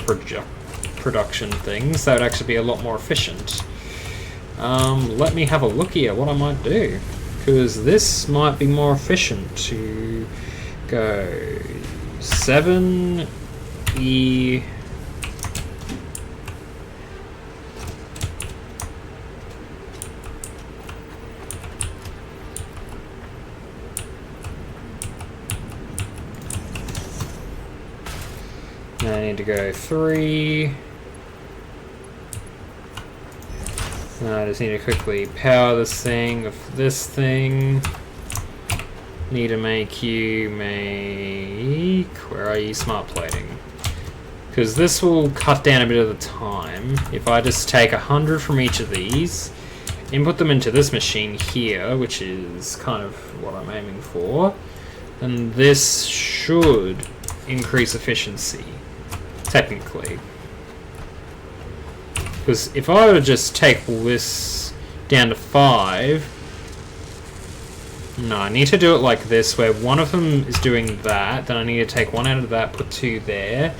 production things, that would actually be a lot more efficient. Let me have a look here what I might do, because this might be more efficient to go 7E. Now I need to go 3. Now I just need to quickly power this thing with this thing. Need to make you make... Where are you? Smart plating. Because this will cut down a bit of the time. If I just take 100 from each of these, input them into this machine here, which is kind of what I'm aiming for, then this should increase efficiency. Technically. Because if I were to just take all this down to 5... No, I need to do it like this, where one of them is doing that, then I need to take one out of that, put 2 there,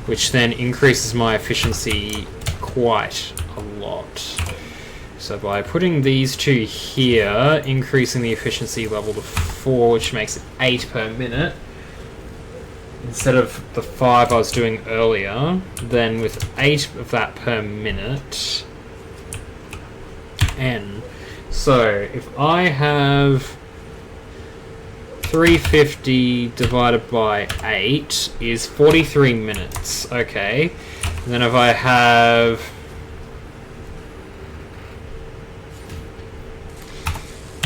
which then increases my efficiency quite a lot. So by putting these 2 here, increasing the efficiency level to 4, which makes it 8 per minute, instead of the 5 I was doing earlier, then with 8 of that per minute, N. So if I have 350 divided by 8 is 43 minutes, okay. And then if I have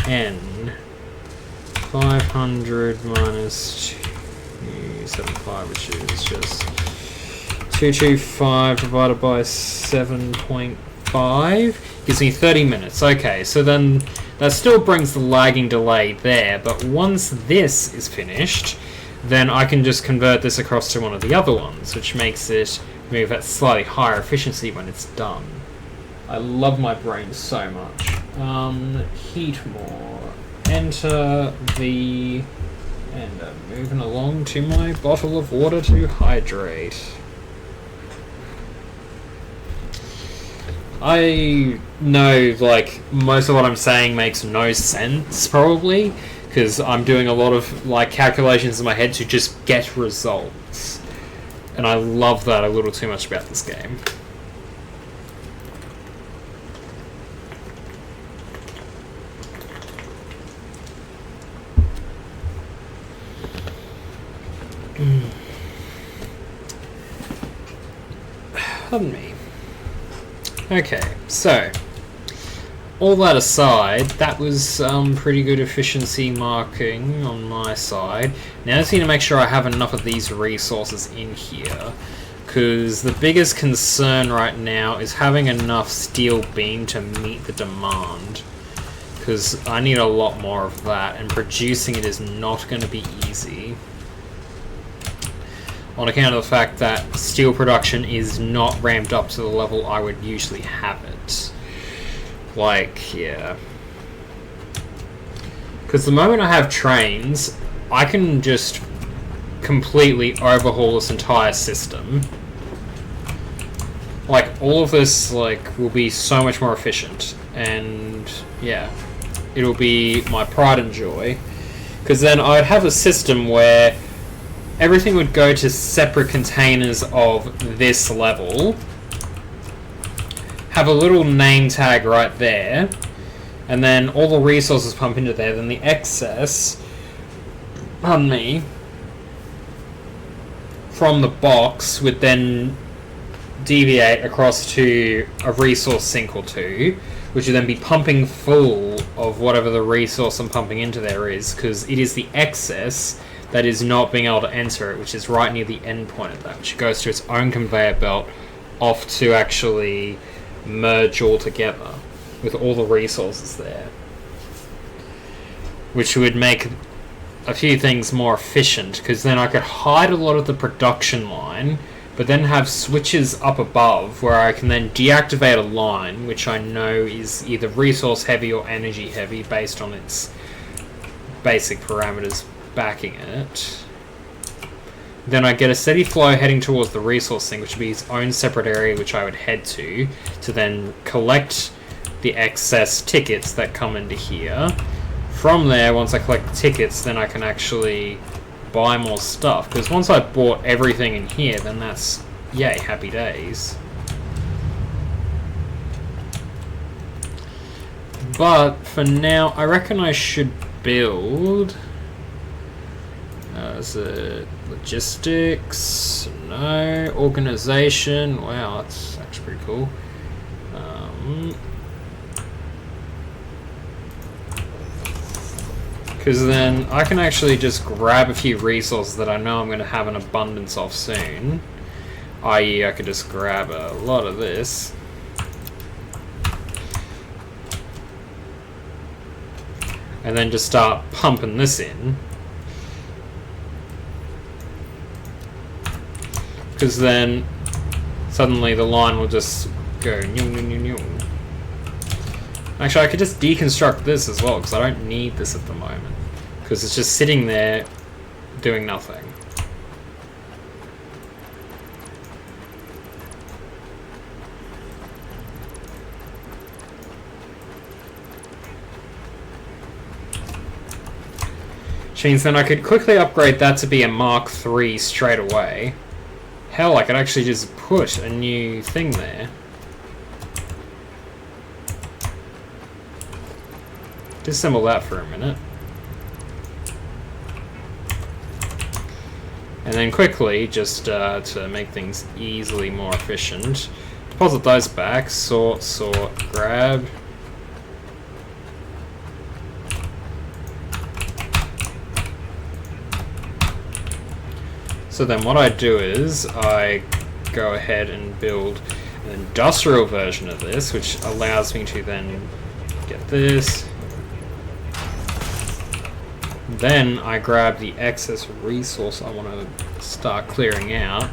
n 500 minus 275, which is just 225 divided by 7.5 gives me 30 minutes. Okay, so then that still brings the lagging delay there, but once this is finished, then I can just convert this across to one of the other ones, which makes it move at slightly higher efficiency when it's done. I love my brain so much. Heat more. Enter the... And I'm moving along to my bottle of water to hydrate. I know, like, most of what I'm saying makes no sense, probably, because I'm doing a lot of, like, calculations in my head to just get results. And I love that a little too much about this game. Pardon me. Okay, so all that aside, that was pretty good efficiency marking on my side. Now I just need to make sure I have enough of these resources in here, because the biggest concern right now is having enough steel beam to meet the demand, because I need a lot more of that, and producing it is not going to be easy. On account of the fact that steel production is not ramped up to the level I would usually have it. Like, yeah. Because the moment I have trains, I can just completely overhaul this entire system. Like, all of this, like, will be so much more efficient. And, yeah. It'll be my pride and joy. Because then I'd have a system where everything would go to separate containers of this level, have a little name tag right there, and then all the resources pump into there, then the excess, pardon me, from the box would then deviate across to a resource sink or two, which would then be pumping full of whatever the resource I'm pumping into there is, because it is the excess that is not being able to enter it, which is right near the end point of that, which goes to its own conveyor belt off to actually merge all together with all the resources there, which would make a few things more efficient, because then I could hide a lot of the production line, but then have switches up above where I can then deactivate a line which I know is either resource heavy or energy heavy based on its basic parameters backing it. Then I get a steady flow heading towards the resource thing, which would be its own separate area which I would head to then collect the excess tickets that come into here. From there, once I collect the tickets, then I can actually buy more stuff, because once I've bought everything in here, then that's, yay, happy days. But for now, I reckon I should build is it logistics? No. Organization. Wow, that's actually pretty cool. Because then I can actually just grab a few resources that I know I'm going to have an abundance of soon. I.e., I could just grab a lot of this. And then just start pumping this in. Because then suddenly the line will just go new. Actually, I could just deconstruct this as well, because I don't need this at the moment, because it's just sitting there doing nothing. Which means then I could quickly upgrade that to be a Mark III straight away. Hell, I could actually just put a new thing there. Disassemble that for a minute. And then quickly, just to make things easily more efficient, deposit those back, sort, grab. So then what I do is I go ahead and build an industrial version of this, which allows me to then get this. Then I grab the excess resource I want to start clearing out,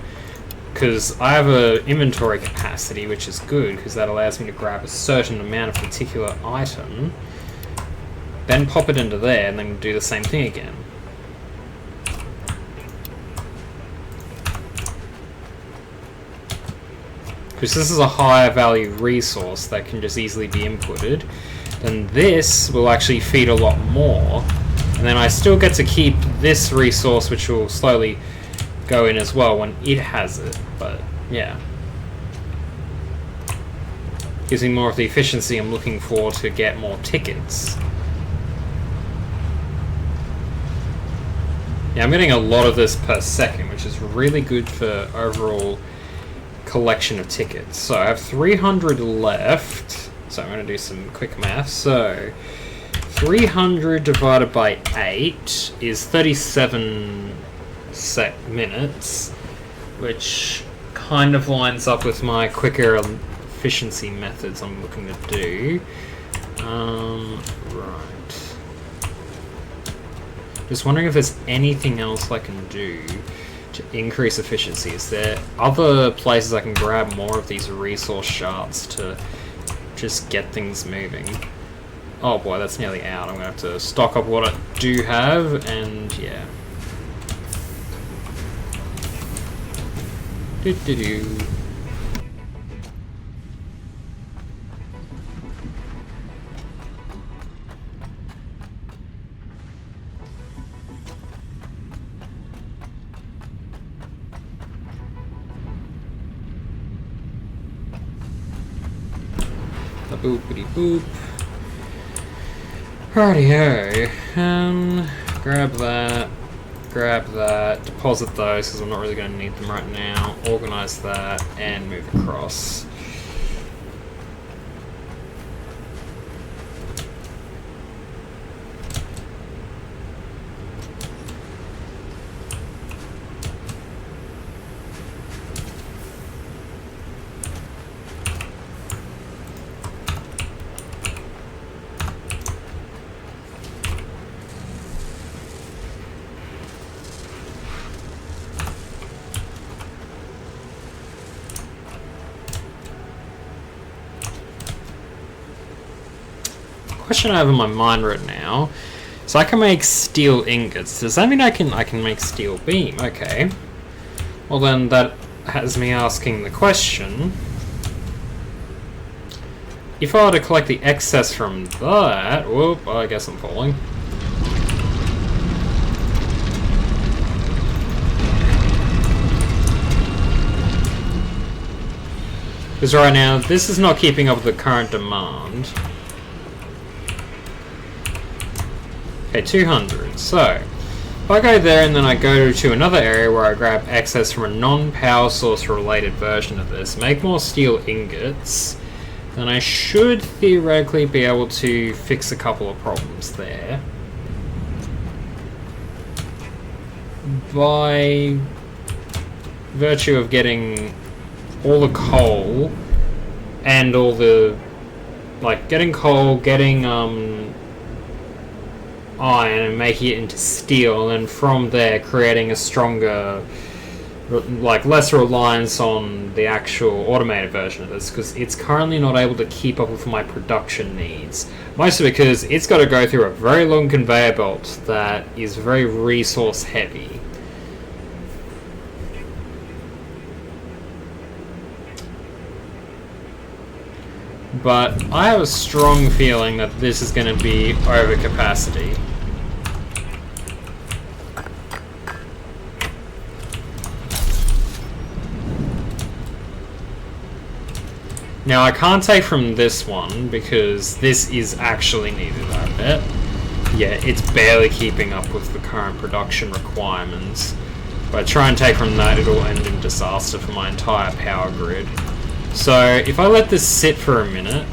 because I have an inventory capacity, which is good because that allows me to grab a certain amount of particular item, then pop it into there, and then do the same thing again. Because this is a higher value resource that can just easily be inputted, then this will actually feed a lot more, and then I still get to keep this resource, which will slowly go in as well when it has it. But yeah, gives me more of the efficiency I'm looking for to get more tickets. Yeah, I'm getting a lot of this per second, which is really good for overall collection of tickets. So I have 300 left, so I'm going to do some quick math. So 300 divided by 8 is 37 minutes, which kind of lines up with my quicker efficiency methods I'm looking to do. Right. Just wondering if there's anything else I can do to increase efficiency. Is there other places I can grab more of these resource shards to just get things moving? Oh boy, that's nearly out. I'm gonna have to stock up what I do have, and yeah. Do. Boopity boop. Rightio. Grab that, deposit those because I'm not really going to need them right now, organize that, and move across. Question I have in my mind right now. So I can make steel ingots. Does that mean I can make steel beam? Okay. Well then that has me asking the question. If I were to collect the excess from that, whoop, I guess I'm falling. Because right now this is not keeping up with the current demand. Okay, 200. So, if I go there and then I go to another area where I grab excess from a non-power source related version of this, make more steel ingots, then I should theoretically be able to fix a couple of problems there. By virtue of getting all the coal and all the, like, getting coal, getting iron and making it into steel, and then from there creating a stronger, like, less reliance on the actual automated version of this, because it's currently not able to keep up with my production needs, mostly because it's got to go through a very long conveyor belt that is very resource heavy. But I have a strong feeling that this is going to be over capacity. Now I can't take from this one because this is actually needed, I bet. Yeah, it's barely keeping up with the current production requirements. If I try and take from that, it'll end in disaster for my entire power grid. So if I let this sit for a minute...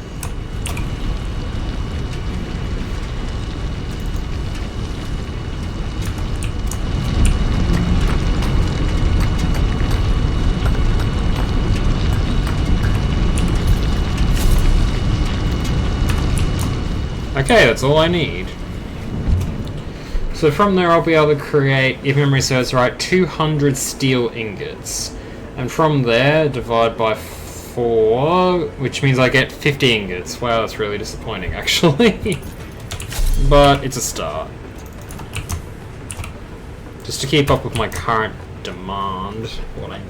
Okay, that's all I need. So from there I'll be able to create, if memory serves right, 200 steel ingots. And from there, divide by 4, which means I get 50 ingots. Wow, that's really disappointing actually. But it's a start. Just to keep up with my current demand, what I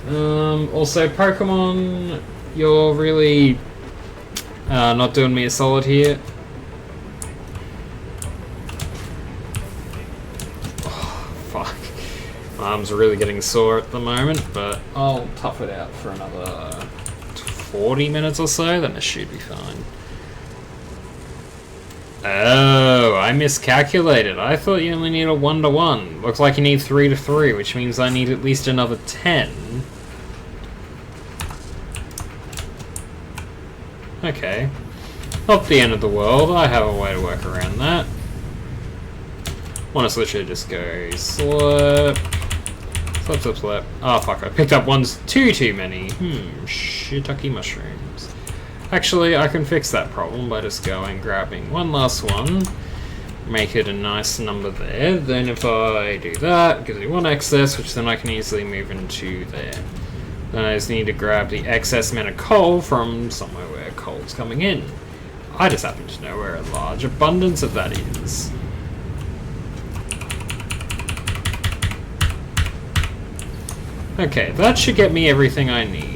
need. Also, Pokemon, you're really... not doing me a solid here. Oh, fuck. My arms are really getting sore at the moment, but I'll tough it out for another 40 minutes or so, then it should be fine. Oh, I miscalculated. I thought you only need a 1-to-1. Looks like you need 3-to-3, which means I need at least another 10. Okay. Not the end of the world. I have a way to work around that. Want to literally just go slurp. Slurp, slurp, slurp. Oh fuck, I picked up ones too many. Shiitake mushrooms. Actually, I can fix that problem by just going grabbing one last one. Make it a nice number there. Then if I do that, it gives me one excess, which then I can easily move into there. Then I just need to grab the excess amount of coal from somewhere where coal's coming in. I just happen to know where a large abundance of that is. Okay, that should get me everything I need.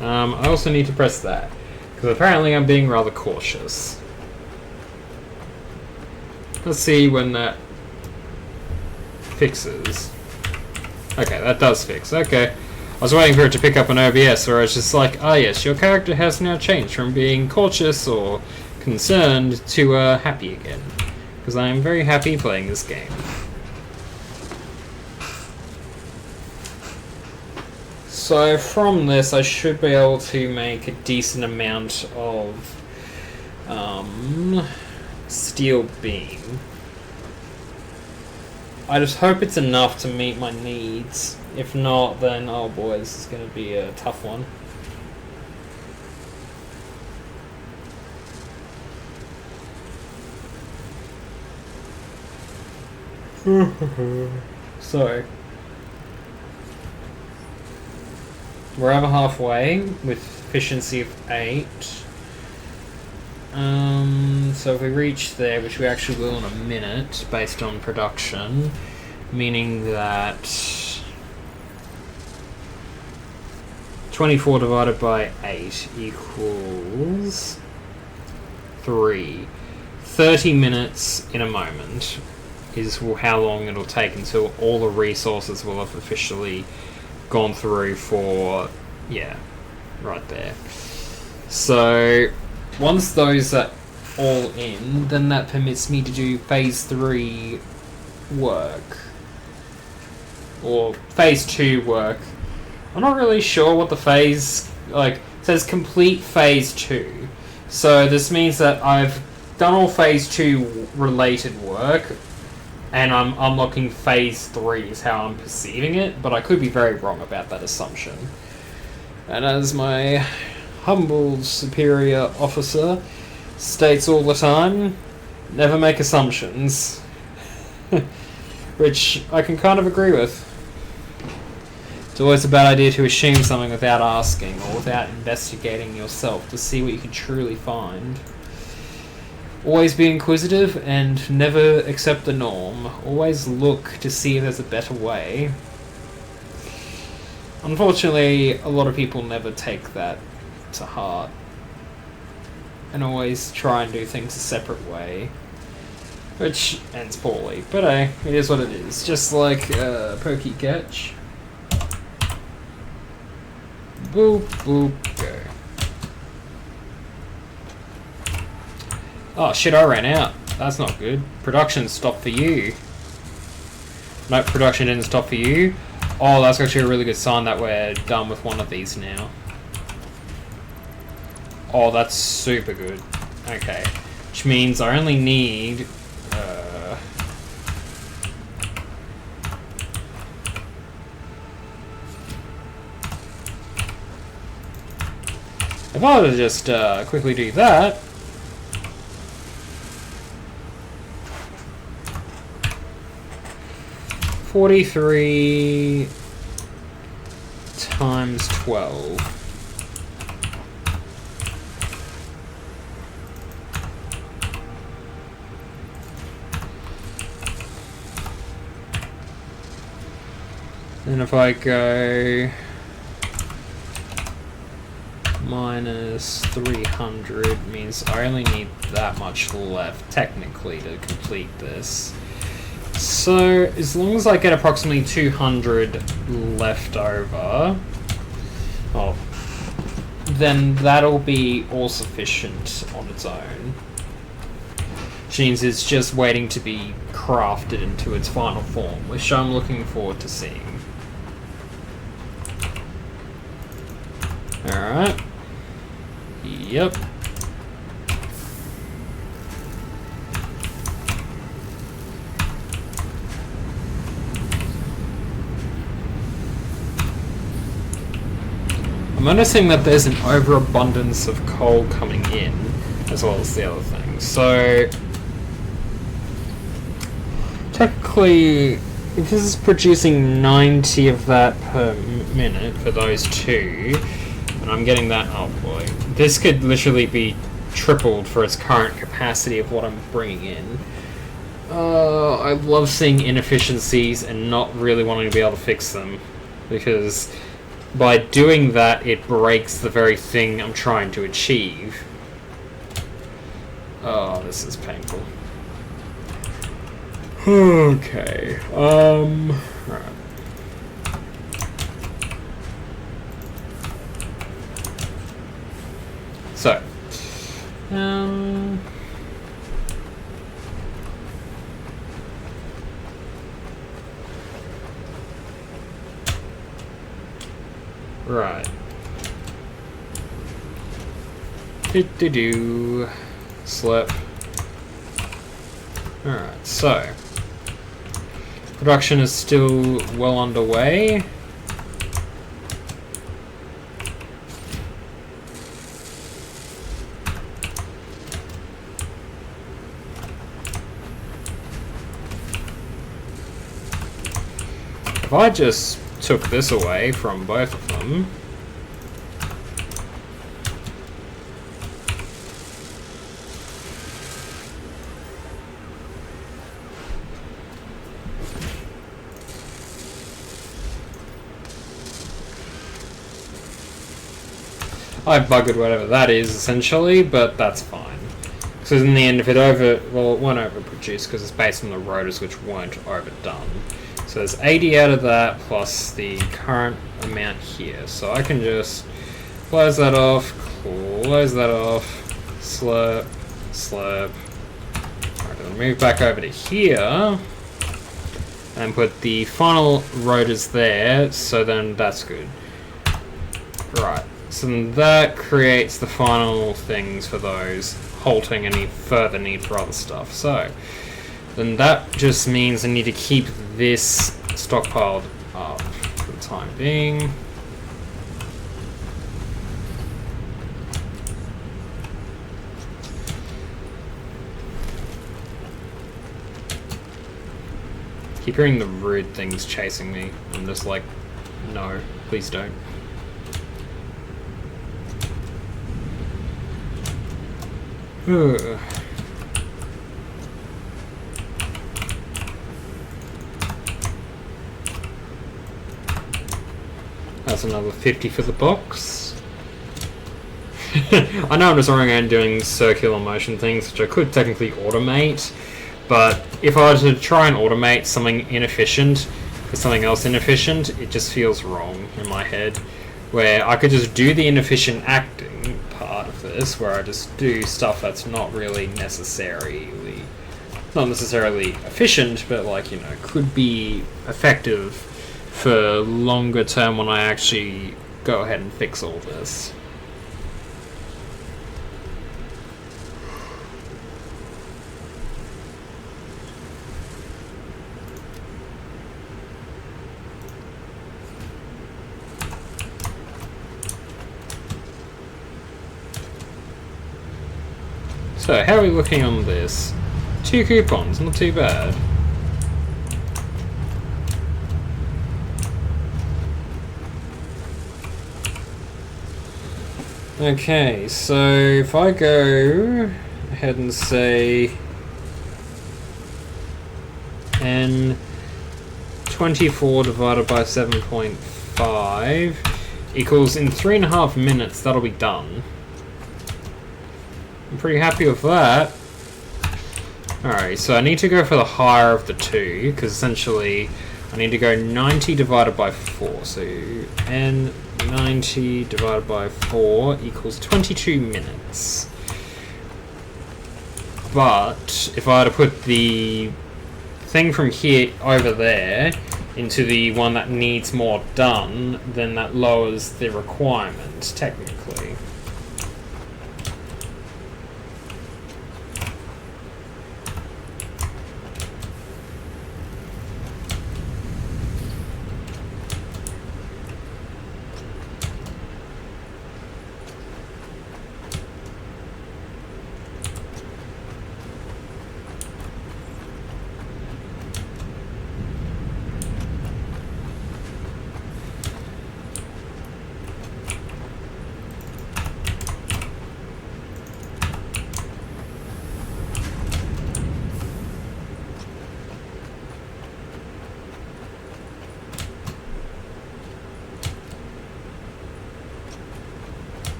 I also need to press that, because apparently I'm being rather cautious. Let's see when that fixes. Okay, that does fix. Okay. I was waiting for it to pick up an OBS where it's just like, ah yes, your character has now changed from being cautious or concerned to happy again. Because I am very happy playing this game. So from this I should be able to make a decent amount of steel beam. I just hope it's enough to meet my needs. If not, then oh boy, this is going to be a tough one. So we're over halfway with efficiency of 8. So if we reach there, which we actually will in a minute, based on production, meaning that 24 divided by 8 equals 3. 30 minutes in a moment is how long it'll take until all the resources will have officially gone through for, yeah, right there. So once those are all in, then that permits me to do phase 3 work, or phase 2 work. I'm not really sure what the phase, like, it says complete phase 2, so this means that I've done all phase 2 related work and I'm unlocking phase 3 is how I'm perceiving it, but I could be very wrong about that assumption. And as my humble superior officer states all the time, never make assumptions. Which I can kind of agree with. It's always a bad idea to assume something without asking or without investigating yourself to see what you can truly find. Always be inquisitive and never accept the norm. Always look to see if there's a better way. Unfortunately, a lot of people never take that to heart and always try and do things a separate way. which ends poorly. But hey, it is what it is. Just like Pokey Catch. Boop, boop, go. Oh shit, I ran out. That's not good. Production stopped for you. Nope, production didn't stop for you. Oh, that's actually a really good sign that we're done with one of these now. Oh, that's super good. Okay. Which means I only need... if I were to just quickly do that... 43 times 12. And if I go minus 300 means I only need that much left technically to complete this. So as long as I get approximately 200 left over, oh, then that'll be all sufficient on its own. Which means it's just waiting to be crafted into its final form, which I'm looking forward to seeing. Alright. Yep. I'm noticing that there's an overabundance of coal coming in, as well as the other things. So, technically, if this is producing 90 of that per minute for those two, and I'm getting that, oh boy, this could literally be tripled for its current capacity of what I'm bringing in. I love seeing inefficiencies and not really wanting to be able to fix them, because by doing that, it breaks the very thing I'm trying to achieve. Oh, this is painful. Okay, right. So, right. Do slip. Alright, so production is still well underway. If I just took this away from both of them, I've buggered whatever that is essentially, but that's fine. Because in the end, if it it won't overproduce because it's based on the rotors which weren't overdone. So there's 80 out of that plus the current amount here. So I can just close that off, slurp, slurp. Alright, I'll move back over to here and put the final rotors there, so then that's good. Right, so then that creates the final things for those, halting any further need for other stuff. So then that just means I need to keep this stockpiled up for the time being. Keep hearing the rude things chasing me. I'm just like, no, please don't. Ugh. That's another 50 for the box. I know I'm just running around doing circular motion things, which I could technically automate, But if I were to try and automate something inefficient for something else inefficient, it just feels wrong in my head. Where I could just do the inefficient acting part of this, where I just do stuff that's not really necessarily, not necessarily efficient, but like, you know, could be effective for longer term when I actually go ahead and fix all this. So, how are we looking on this? 2 coupons, not too bad. Okay, so if I go ahead and say N24 divided by 7.5 equals in 3.5 minutes, that'll be done. I'm pretty happy with that. Alright, so I need to go for the higher of the two, because essentially I need to go 90 divided by 4. So N90 divided by 4 equals 22 minutes. But if I were to put the thing from here over there into the one that needs more done, then that lowers the requirement, technically.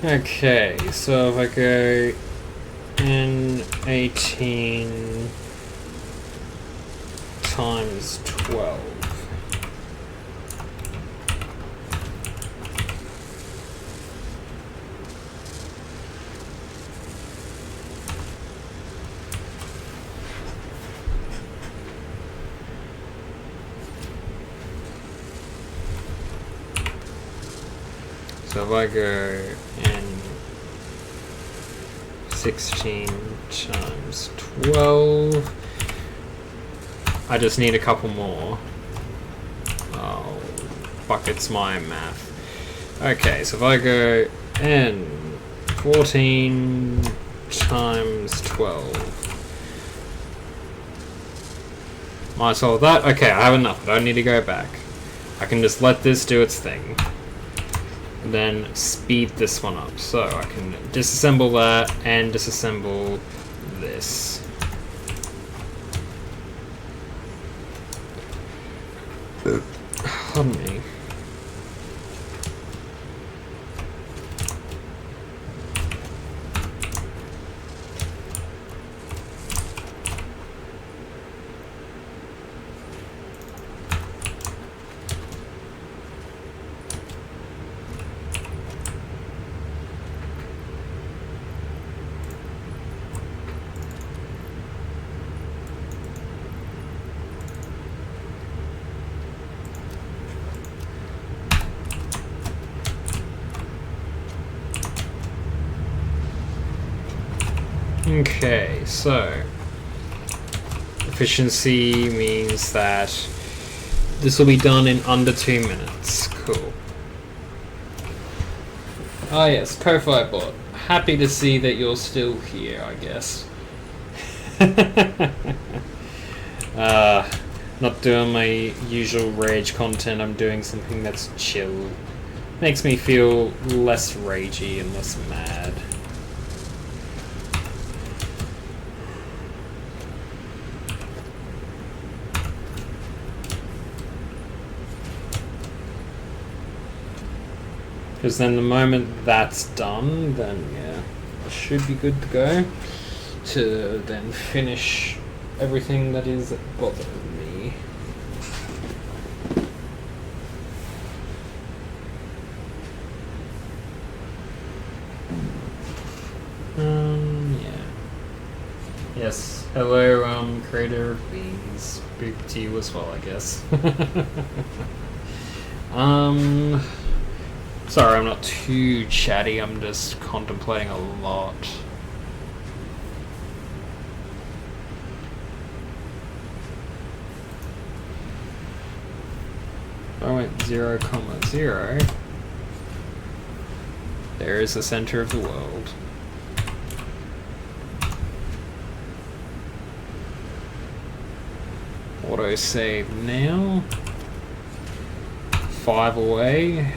Okay, so if I go N18 times 12. So if I go N16 times 12, I just need a couple more. Oh, fuck, it's my math. Okay, so if I go N14 times 12. Might solve that? Okay, I have enough. I don't need to go back. I can just let this do its thing. And then speed this one up. So I can disassemble that and disassemble this. Pardon me. Okay, so efficiency means that this will be done in under 2 minutes. Cool. Ah yes, Ko-Fi bot. Happy to see that you're still here, I guess. Not doing my usual rage content, I'm doing something that's chill. makes me feel less ragey and less mad. Because then the moment that's done, then yeah, I should be good to go to then finish everything that is bothering me. Yeah. Yes. Hello, creator of beans. Big to you as well, I guess. Sorry, I'm not too chatty, I'm just contemplating a lot. If I went 0, 0, there is the center of the world. Auto save now. 5 away.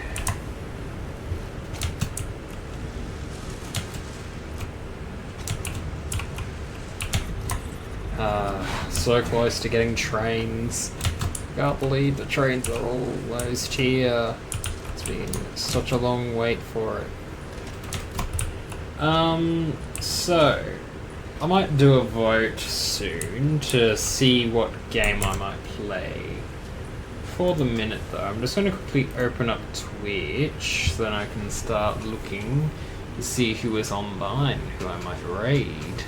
So close to getting trains. Can't believe the trains are almost here. It's been such a long wait for it. So I might do a vote soon to see what game I might play. For the minute though, I'm just going to quickly open up Twitch so then I can start looking to see who is online, who I might raid.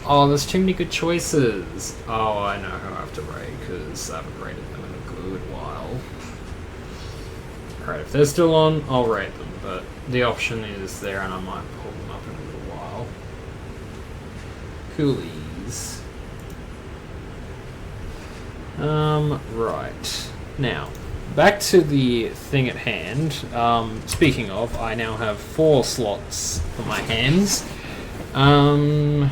Oh, there's too many good choices. Oh, I know who I have to raid because I haven't raided them in a good while. Alright, if they're still on, I'll raid them, but the option is there and I might pull them up in a little while. Coolies. Right. Now, back to the thing at hand. Speaking of, I now have 4 slots for my hands. Yeah.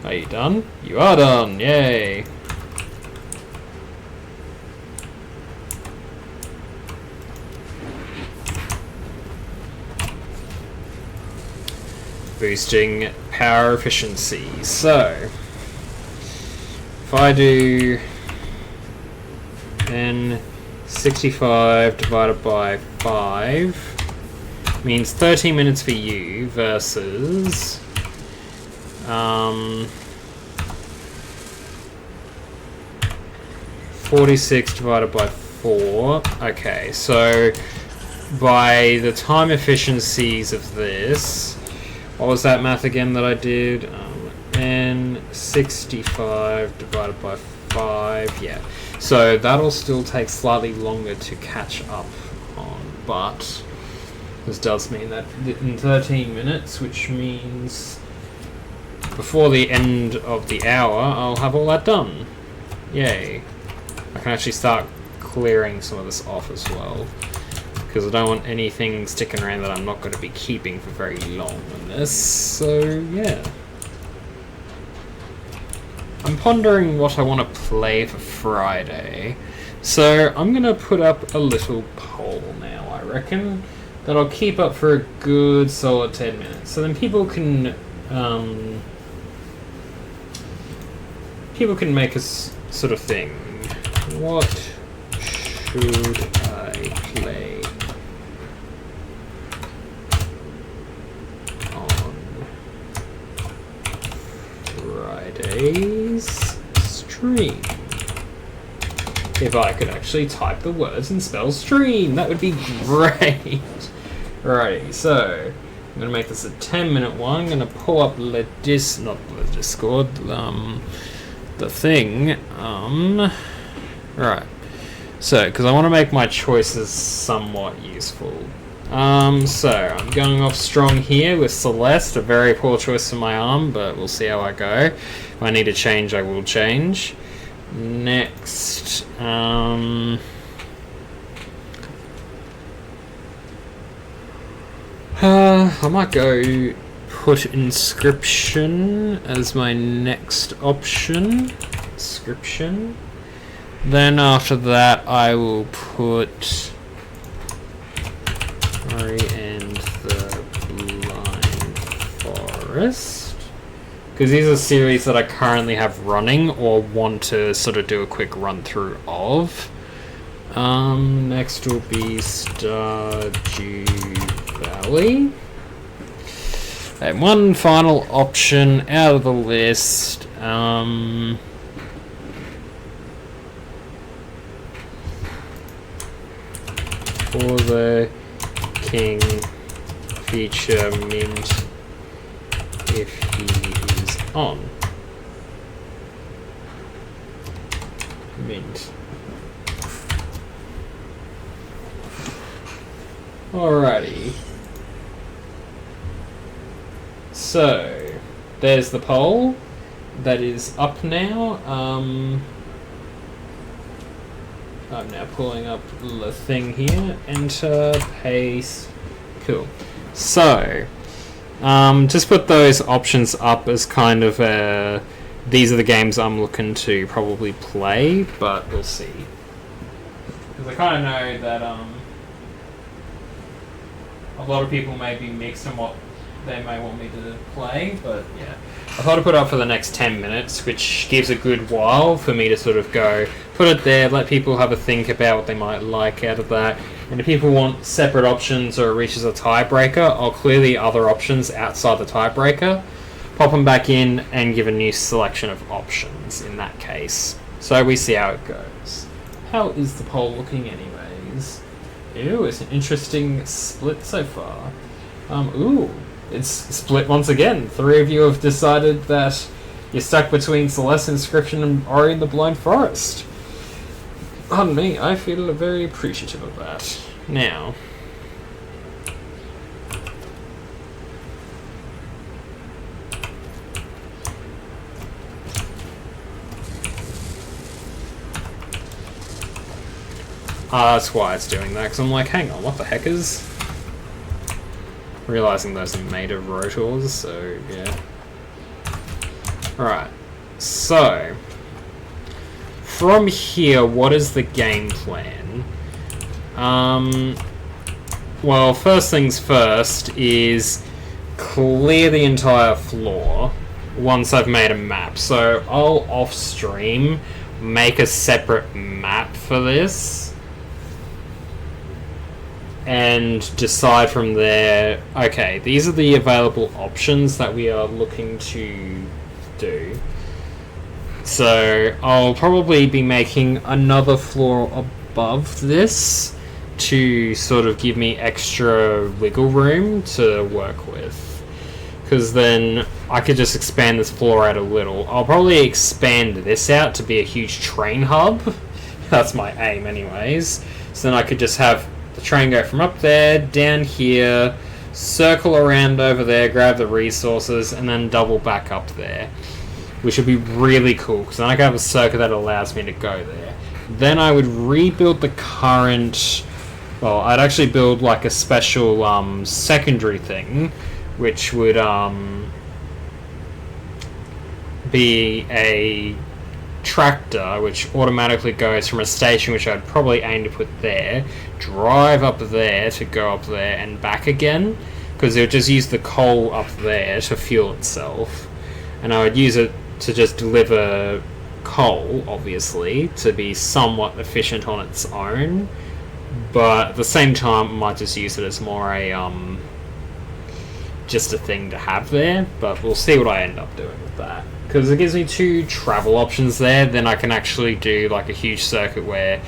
Are you done? You are done! Yay! Boosting power efficiency. So, if I do then 65 divided by 5 means 13 minutes for you versus 46 divided by 4. Okay, so by the time efficiencies of this, what was that math again that I did? And 65 divided by 5, yeah. So that'll still take slightly longer to catch up on, but this does mean that in 13 minutes, which means before the end of the hour, I'll have all that done. Yay. I can actually start clearing some of this off as well, because I don't want anything sticking around that I'm not going to be keeping for very long on this, so yeah. I'm pondering what I want to play for Friday, so I'm going to put up a little poll now, I reckon, that I'll keep up for a good solid 10 minutes, so then people can make a sort of thing. What should I play on Friday's stream? If I could actually type the words and spell stream, that would be great. Alrighty, so I'm gonna make this a 10-minute one. I'm gonna pull up Discord, the thing. Right. So, because I want to make my choices somewhat useful. So I'm going off strong here with Celeste, a very poor choice for my arm, but we'll see how I go. If I need to change, I will change. Next, I might go put inscription as my next option. Inscription. Then after that, I will put Ori and the Blind Forest, because these are series that I currently have running or want to sort of do a quick run through of. Next will be Stardew Valley. And one final option out of the list. For the King feature mint if he is on. Mint. Alrighty. So, there's the poll that is up now. I'm now pulling up the thing here. Enter, paste. Cool. So, just put those options up as kind of these are the games I'm looking to probably play, but we'll see. Because I kind of know that a lot of people may be mixed on what they may want me to play, but yeah. I thought I'd put it up for the next 10 minutes, which gives a good while for me to sort of go, put it there, let people have a think about what they might like out of that. And if people want separate options or it reaches a tiebreaker, I'll clear the other options outside the tiebreaker, pop them back in, and give a new selection of options in that case. So we see how it goes. How is the poll looking anyways? Ew, it's an interesting split so far. Ooh. It's split once again. 3 of you have decided that you're stuck between Celeste Inscription and Ori and the Blind Forest. Pardon me, I feel very appreciative of that. Now, that's why it's doing that, because I'm like, hang on, what the heck is... Realising those are made of rotors, so yeah. Alright, so from here, what is the game plan? Well, first things first is clear the entire floor once I've made a map. So I'll off stream make a separate map for this and decide from there, okay, these are the available options that we are looking to do. So I'll probably be making another floor above this to sort of give me extra wiggle room to work with. Because then I could just expand this floor out a little. I'll probably expand this out to be a huge train hub. That's my aim anyways. So then I could just have the train go from up there, down here, circle around over there, grab the resources, and then double back up there. Which would be really cool, because then I can have a circuit that allows me to go there. Then I would rebuild the current... Well, I'd actually build like a special secondary thing, which would be a tractor which automatically goes from a station which I'd probably aim to put there, drive up there to go up there and back again, because it would just use the coal up there to fuel itself, and I would use it to just deliver coal, obviously, to be somewhat efficient on its own, but at the same time I might just use it as more a just a thing to have there, but we'll see what I end up doing with that. Because it gives me 2 travel options there, then I can actually do like a huge circuit where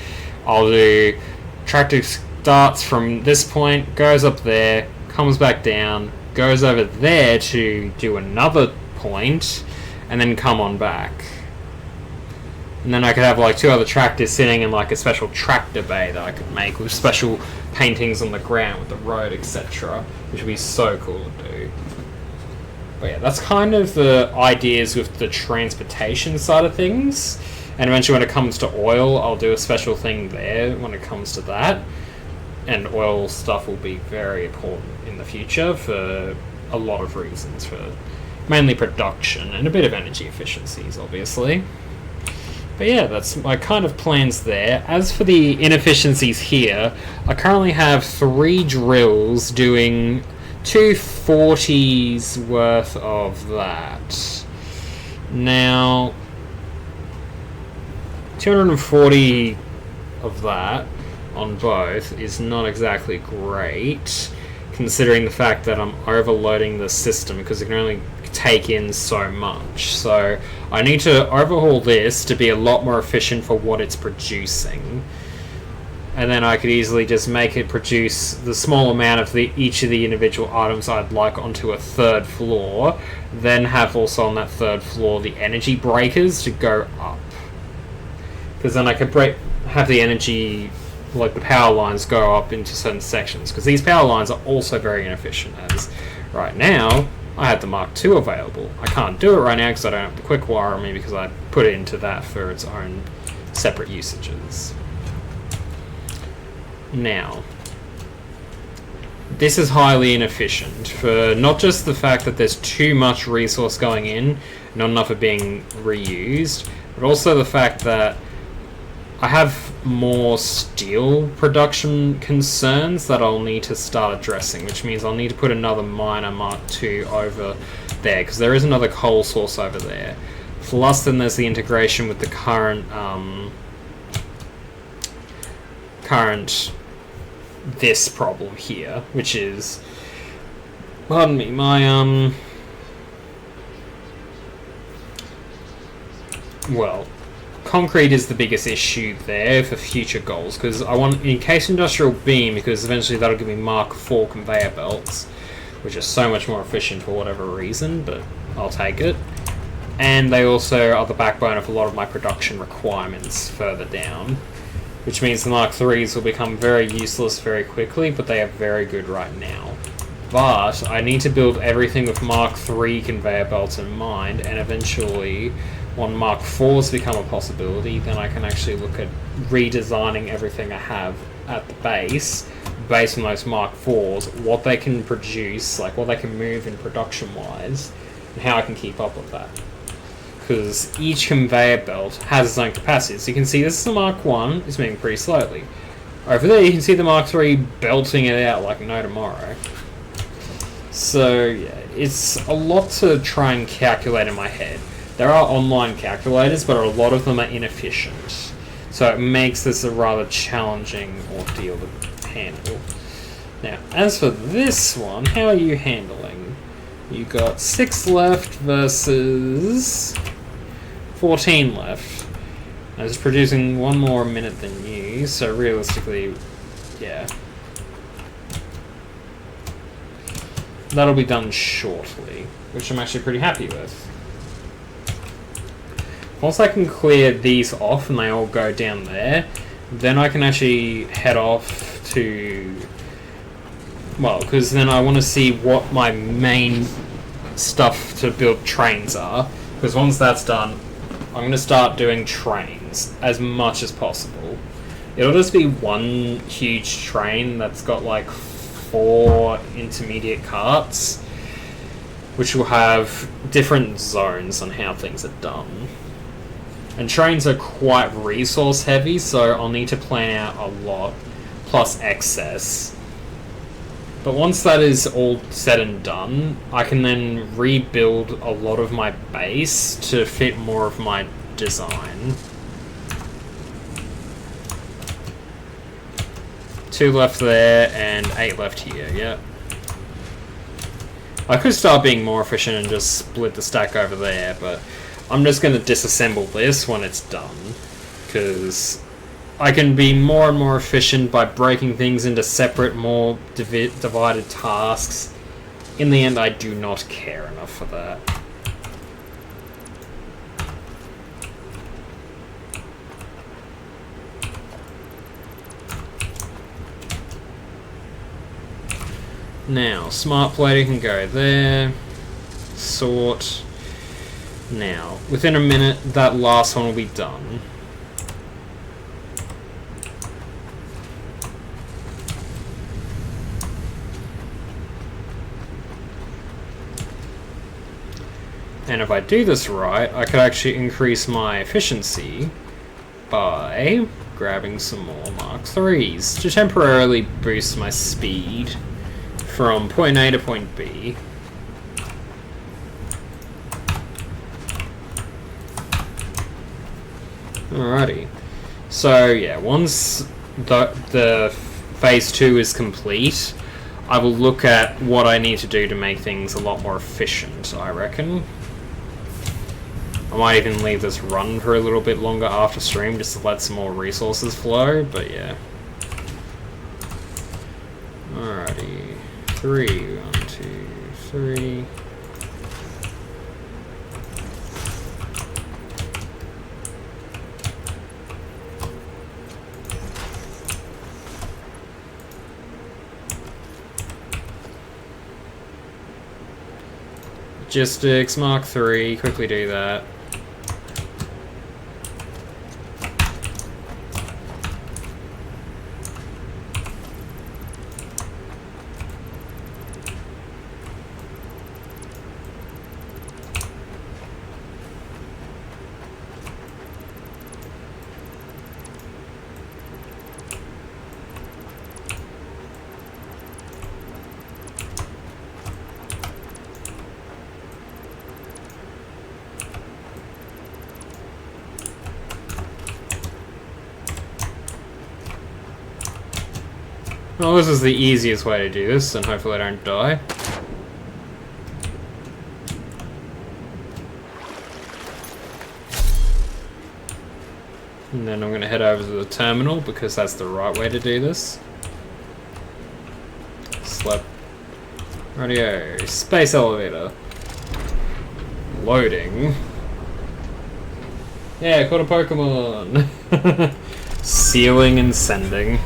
I'll do tractor starts from this point, goes up there, comes back down, goes over there to do another point, and then come on back. And then I could have like 2 other tractors sitting in like a special tractor bay that I could make with special paintings on the ground with the road, etc. Which would be so cool to do. But yeah, that's kind of the ideas with the transportation side of things. And eventually when it comes to oil, I'll do a special thing there when it comes to that. And oil stuff will be very important in the future for a lot of reasons. For mainly production and a bit of energy efficiencies, obviously. But yeah, that's my kind of plans there. As for the inefficiencies here, I currently have 3 drills doing 240s worth of that. Now, 240 of that on both is not exactly great, considering the fact that I'm overloading the system because it can only take in so much. So I need to overhaul this to be a lot more efficient for what it's producing. And then I could easily just make it produce the small amount of each of the individual items I'd like onto a 3rd floor. Then have also on that 3rd floor the energy breakers to go up. Because then I could have the energy, like the power lines, go up into certain sections. Because these power lines are also very inefficient, as right now I had the Mark II available. I can't do it right now because I don't have the quick wire on me because I put it into that for its own separate usages. Now, this is highly inefficient for not just the fact that there's too much resource going in, not enough of being reused, but also the fact that I have more steel production concerns that I'll need to start addressing, which means I'll need to put another miner Mark II over there, because there is another coal source over there. Plus, then there's the integration with the current this problem here, which is, pardon me, my well, concrete is the biggest issue there for future goals, because I want encased industrial beam, because eventually that'll give me Mark IV conveyor belts, which are so much more efficient for whatever reason, but I'll take it. And they also are the backbone of a lot of my production requirements further down, which means the Mark IIIs will become very useless very quickly, but they are very good right now. But I need to build everything with Mark III conveyor belts in mind, and eventually, when Mark IVs become a possibility, then I can actually look at redesigning everything I have at the base, based on those Mark IVs, what they can produce, like what they can move in production-wise, and how I can keep up with that. Because each conveyor belt has its own capacity. So you can see this is the Mark I, it's moving pretty slowly. Over there you can see the Mark III belting it out like no tomorrow. So yeah, it's a lot to try and calculate in my head. There are online calculators, but a lot of them are inefficient. So it makes this a rather challenging ordeal to handle. Now, as for this one, how are you handling? You got 6 left versus 14 left. And it's producing 1 more minute than you, so realistically, yeah. That'll be done shortly, which I'm actually pretty happy with. Once I can clear these off and they all go down there, then I can actually head off to... Well, because then I want to see what my main stuff to build trains are. Because once that's done, I'm going to start doing trains as much as possible. It'll just be one huge train that's got like 4 intermediate carts, which will have different zones on how things are done. And trains are quite resource heavy, so I'll need to plan out a lot, plus excess. But once that is all said and done, I can then rebuild a lot of my base to fit more of my design. 2 left there, and 8 left here, yeah. I could start being more efficient and just split the stack over there, but I'm just going to disassemble this when it's done, because I can be more and more efficient by breaking things into separate, more divided tasks. In the end, I do not care enough for that. Now, smart plating can go there. Sort. Now, within a minute, that last one will be done. And if I do this right, I could actually increase my efficiency by grabbing some more Mark 3s to temporarily boost my speed from point A to point B. Alrighty. So yeah, once the phase 2 is complete, I will look at what I need to do to make things a lot more efficient, I reckon. I might even leave this run for a little bit longer after stream just to let some more resources flow, but yeah. Alrighty. 3, 1, 2, 3. Logistics, Mark 3, quickly do that. Well, this is the easiest way to do this, and hopefully I don't die. And then I'm going to head over to the terminal, because that's the right way to do this. Slap. Radio. Space elevator. Loading. Yeah, caught a Pokemon! Sealing and sending.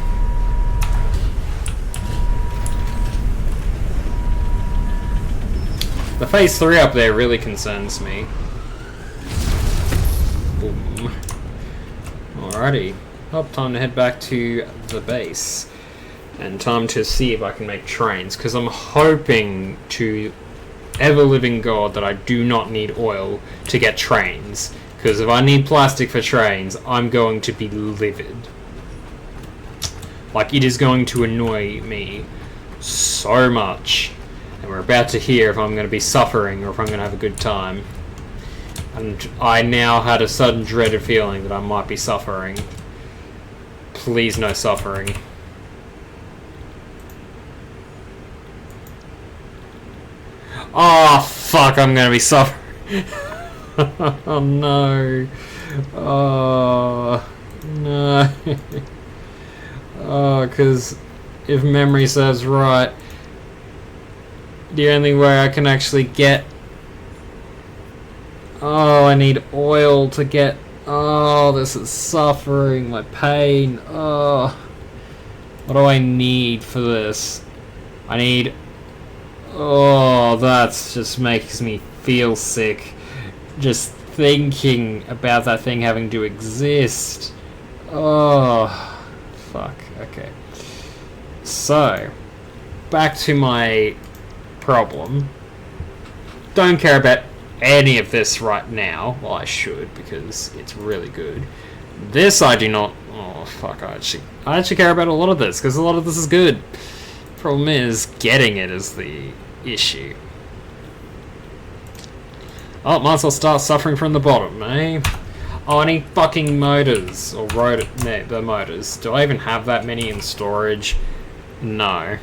The phase 3 up there really concerns me. Boom. Alrighty. Oh, time to head back to the base. And time to see if I can make trains, because I'm hoping to ever-living God that I do not need oil to get trains. Because if I need plastic for trains, I'm going to be livid. Like, it is going to annoy me so much. And we're about to hear if I'm going to be suffering or if I'm going to have a good time. And I now had a sudden dreaded feeling that I might be suffering. Please no suffering. Oh fuck, I'm going to be suffering. Oh no. Oh no. Oh, because if memory serves right, the only way I can actually get... Oh, I need oil to get... Oh, this is suffering, my pain. Oh. What do I need for this? I need... Oh, that just makes me feel sick. Just thinking about that thing having to exist. Oh. Fuck, okay. So, back to my problem. Don't care about any of this right now. Well, I should, because it's really good. This I do not... Oh, fuck, I actually care about a lot of this, because a lot of this is good. Problem is, getting it is the issue. Oh, might as well start suffering from the bottom, eh? Oh, I need fucking motors. Or the motors. Do I even have that many in storage? No.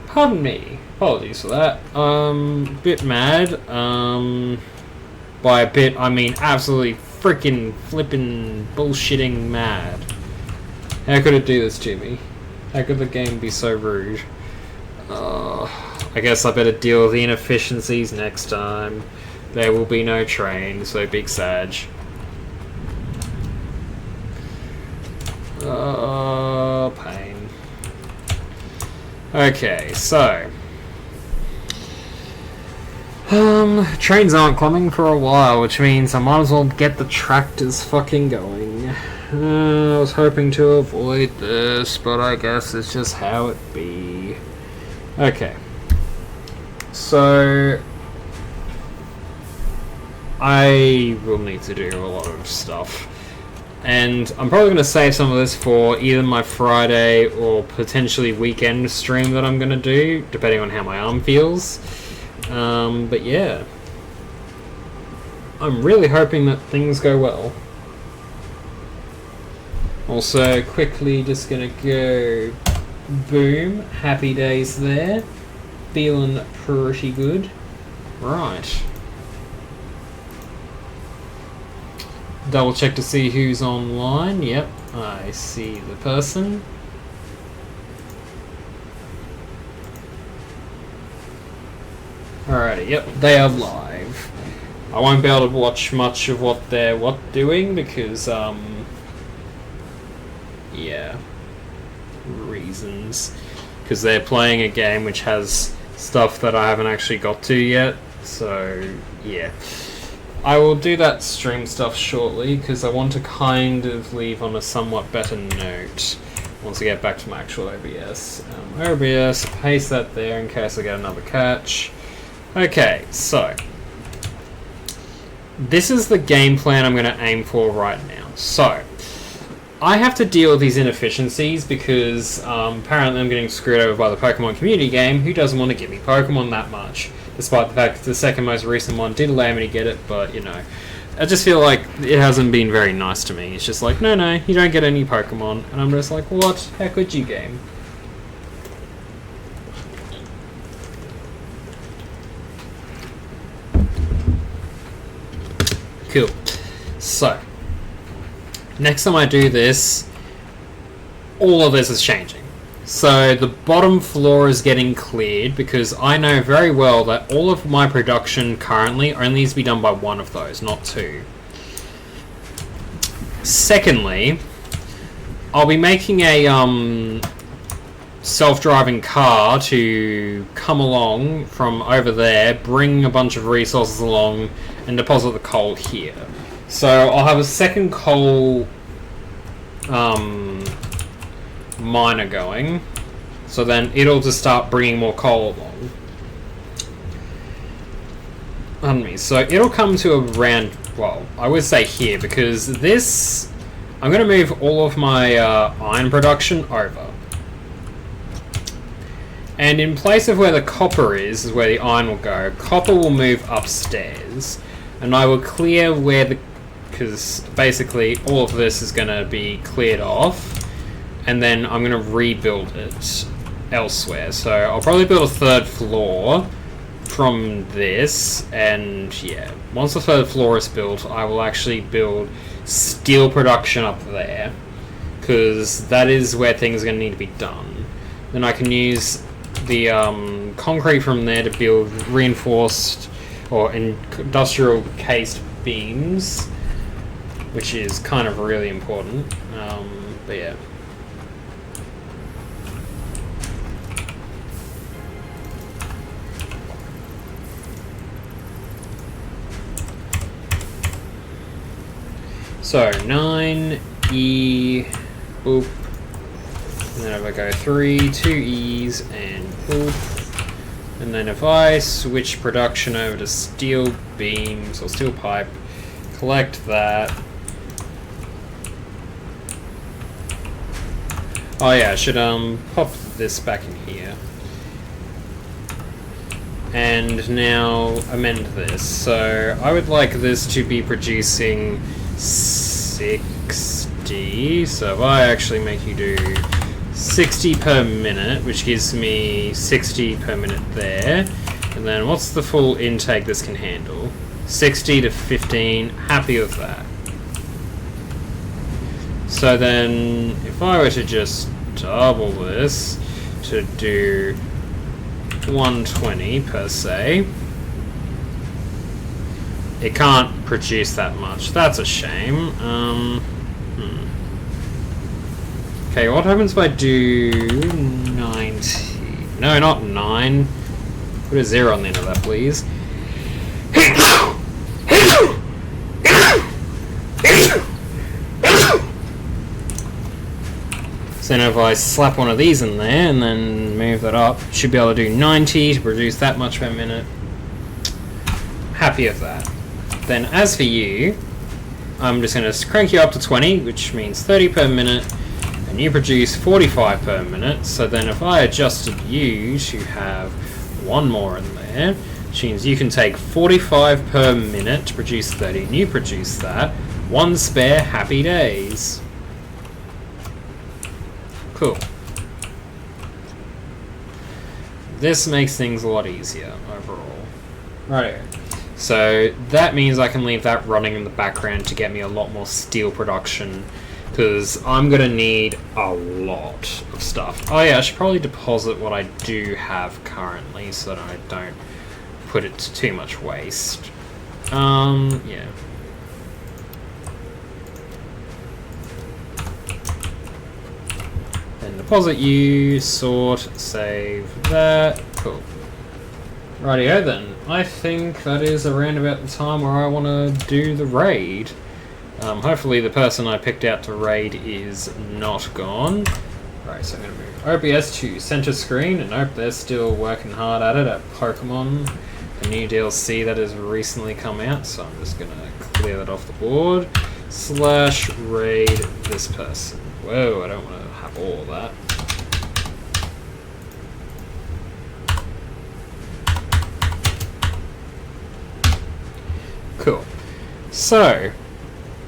Pardon me. Apologies for that. Bit mad. By a bit, I mean absolutely freaking flippin' bullshitting mad. How could it do this to me? How could the game be so rude? I guess I better deal with the inefficiencies next time. There will be no train, so big sag. Pain. Okay, so... trains aren't coming for a while, which means I might as well get the tractors fucking going. I was hoping to avoid this, but I guess it's just how it be. Okay. So... I will need to do a lot of stuff. And I'm probably going to save some of this for either my Friday or potentially weekend stream that I'm going to do, depending on how my arm feels. But yeah. I'm really hoping that things go well. Also, quickly just going to go... Boom. Happy days there. Feeling pretty good. Right. Double check to see who's online. Yep, I see the person. Alrighty, yep, they are live. I won't be able to watch much of what they're doing because, yeah, reasons. Because they're playing a game which has stuff that I haven't actually got to yet, so, yeah. I will do that stream stuff shortly because I want to kind of leave on a somewhat better note once I get back to my actual OBS. OBS, paste that there in case I get another catch. Okay, so this is the game plan I'm going to aim for right now. So I have to deal with these inefficiencies because apparently I'm getting screwed over by the Pokemon community game, who doesn't want to give me Pokemon that much. Despite the fact that the second most recent one did allow me to get it, but, you know, I just feel like it hasn't been very nice to me. It's just like, no, you don't get any Pokemon. And I'm just like, what? How could you, game? Cool. So, next time I do this, all of this is changing. So the bottom floor is getting cleared because I know very well that all of my production currently only needs to be done by one of those, not two. Secondly, I'll be making a self-driving car to come along from over there, bring a bunch of resources along, and deposit the coal here. So I'll have a second coal miner going, so then it'll just start bringing more coal along. Pardon me. So it'll come to around, well, I would say here, because this, I'm going to move all of my iron production over. And in place of where the copper is where the iron will go. Copper will move upstairs, and I will clear where the, because basically all of this is going to be cleared off. And then I'm going to rebuild it elsewhere. So I'll probably build a third floor from this. And yeah, once the third floor is built, I will actually build steel production up there. Because that is where things are going to need to be done. Then I can use the concrete from there to build reinforced or industrial cased beams. Which is kind of really important. But yeah. So 9 E, boop, and then if I go 3, 2 E's and boop, and then if I switch production over to steel beams or steel pipe, collect that. Oh yeah, I should pop this back in here. And now amend this. So I would like this to be producing 60. So if I actually make you do 60 per minute, which gives me 60 per minute there. And then what's the full intake this can handle? 60 to 15, happy with that. So then if I were to just double this to do 120 per se, it can't produce that much. That's a shame. Okay, what happens if I do 90? No, not 9. Put a 0 on the end of that, please. So now if I slap one of these in there and then move that up, should be able to do 90 to produce that much per minute. Happy with that. then as for you, I'm just going to crank you up to 20, which means 30 per minute, and you produce 45 per minute. So then if I adjusted you to have one more in there, which means you can take 45 per minute to produce 30, and you produce that. One spare, happy days. Cool. This makes things a lot easier overall. Right. So that means I can leave that running in the background to get me a lot more steel production, because I'm going to need a lot of stuff. Oh yeah, I should probably deposit what I do have currently so that I don't put it to too much waste. Yeah. Then deposit you, sort, save that. Cool. Rightio then. I think that is around about the time where I want to do the raid. Hopefully the person I picked out to raid is not gone. Right, so I'm going to move OBS to center screen, and nope, they're still working hard at it at Pokemon, the new DLC that has recently come out, so I'm just going to clear that off the board. / raid this person. Whoa, I don't want to have all of that. Cool. So,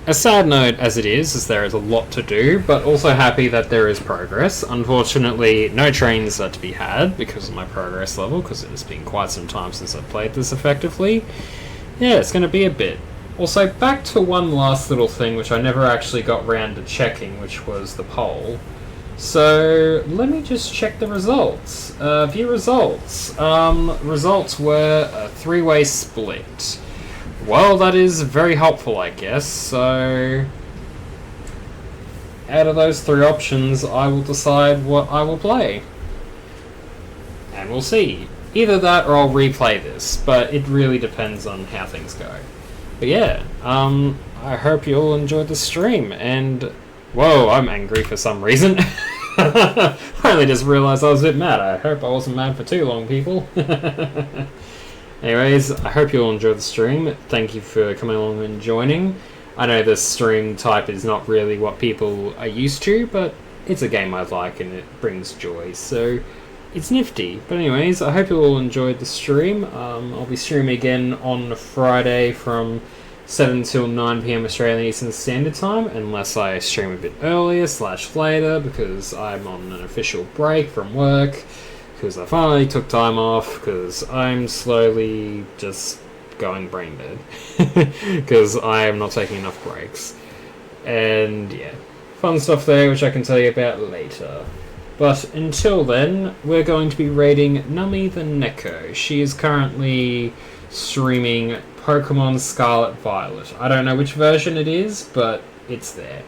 a sad note as it is there is a lot to do, but also happy that there is progress. Unfortunately, no trains are to be had because of my progress level, because it has been quite some time since I've played this effectively. Yeah, it's going to be a bit. Also, back to one last little thing which I never actually got round to checking, which was the poll. So, let me just check the results. View results. Results were a 3-way split. Well, that is very helpful, I guess. So, out of those 3 options, I will decide what I will play. And we'll see. Either that or I'll replay this, but it really depends on how things go. But yeah, I hope you all enjoyed the stream, and whoa, I'm angry for some reason. I only just realised I was a bit mad. I hope I wasn't mad for too long, people. Anyways, I hope you all enjoyed the stream. Thank you for coming along and joining. I know this stream type is not really what people are used to, but it's a game I like and it brings joy, so it's nifty. But anyways, I hope you all enjoyed the stream. I'll be streaming again on Friday from 7 till 9 PM Australian Eastern Standard Time, unless I stream a bit earlier / later, because I'm on an official break from work, because I finally took time off, because I'm slowly just going brain dead, because I am not taking enough breaks. And yeah, fun stuff there, which I can tell you about later. But until then, we're going to be raiding Numi the Neko. She is currently streaming Pokemon Scarlet Violet. I don't know which version it is, but it's there.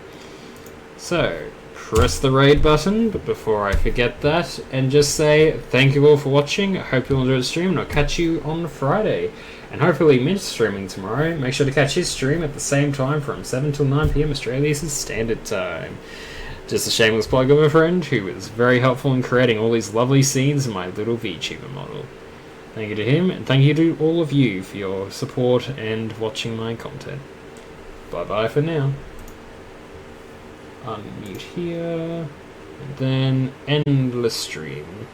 So, press the raid button, but before I forget that, and just say thank you all for watching. I hope you'll enjoy the stream, and I'll catch you on Friday. And hopefully Mint's streaming tomorrow. Make sure to catch his stream at the same time from 7 till 9 PM Australian Standard Time. Just a shameless plug of a friend who was very helpful in creating all these lovely scenes in my little VTuber model. Thank you to him, and thank you to all of you for your support and watching my content. Bye bye for now. Unmute here, and then end the stream.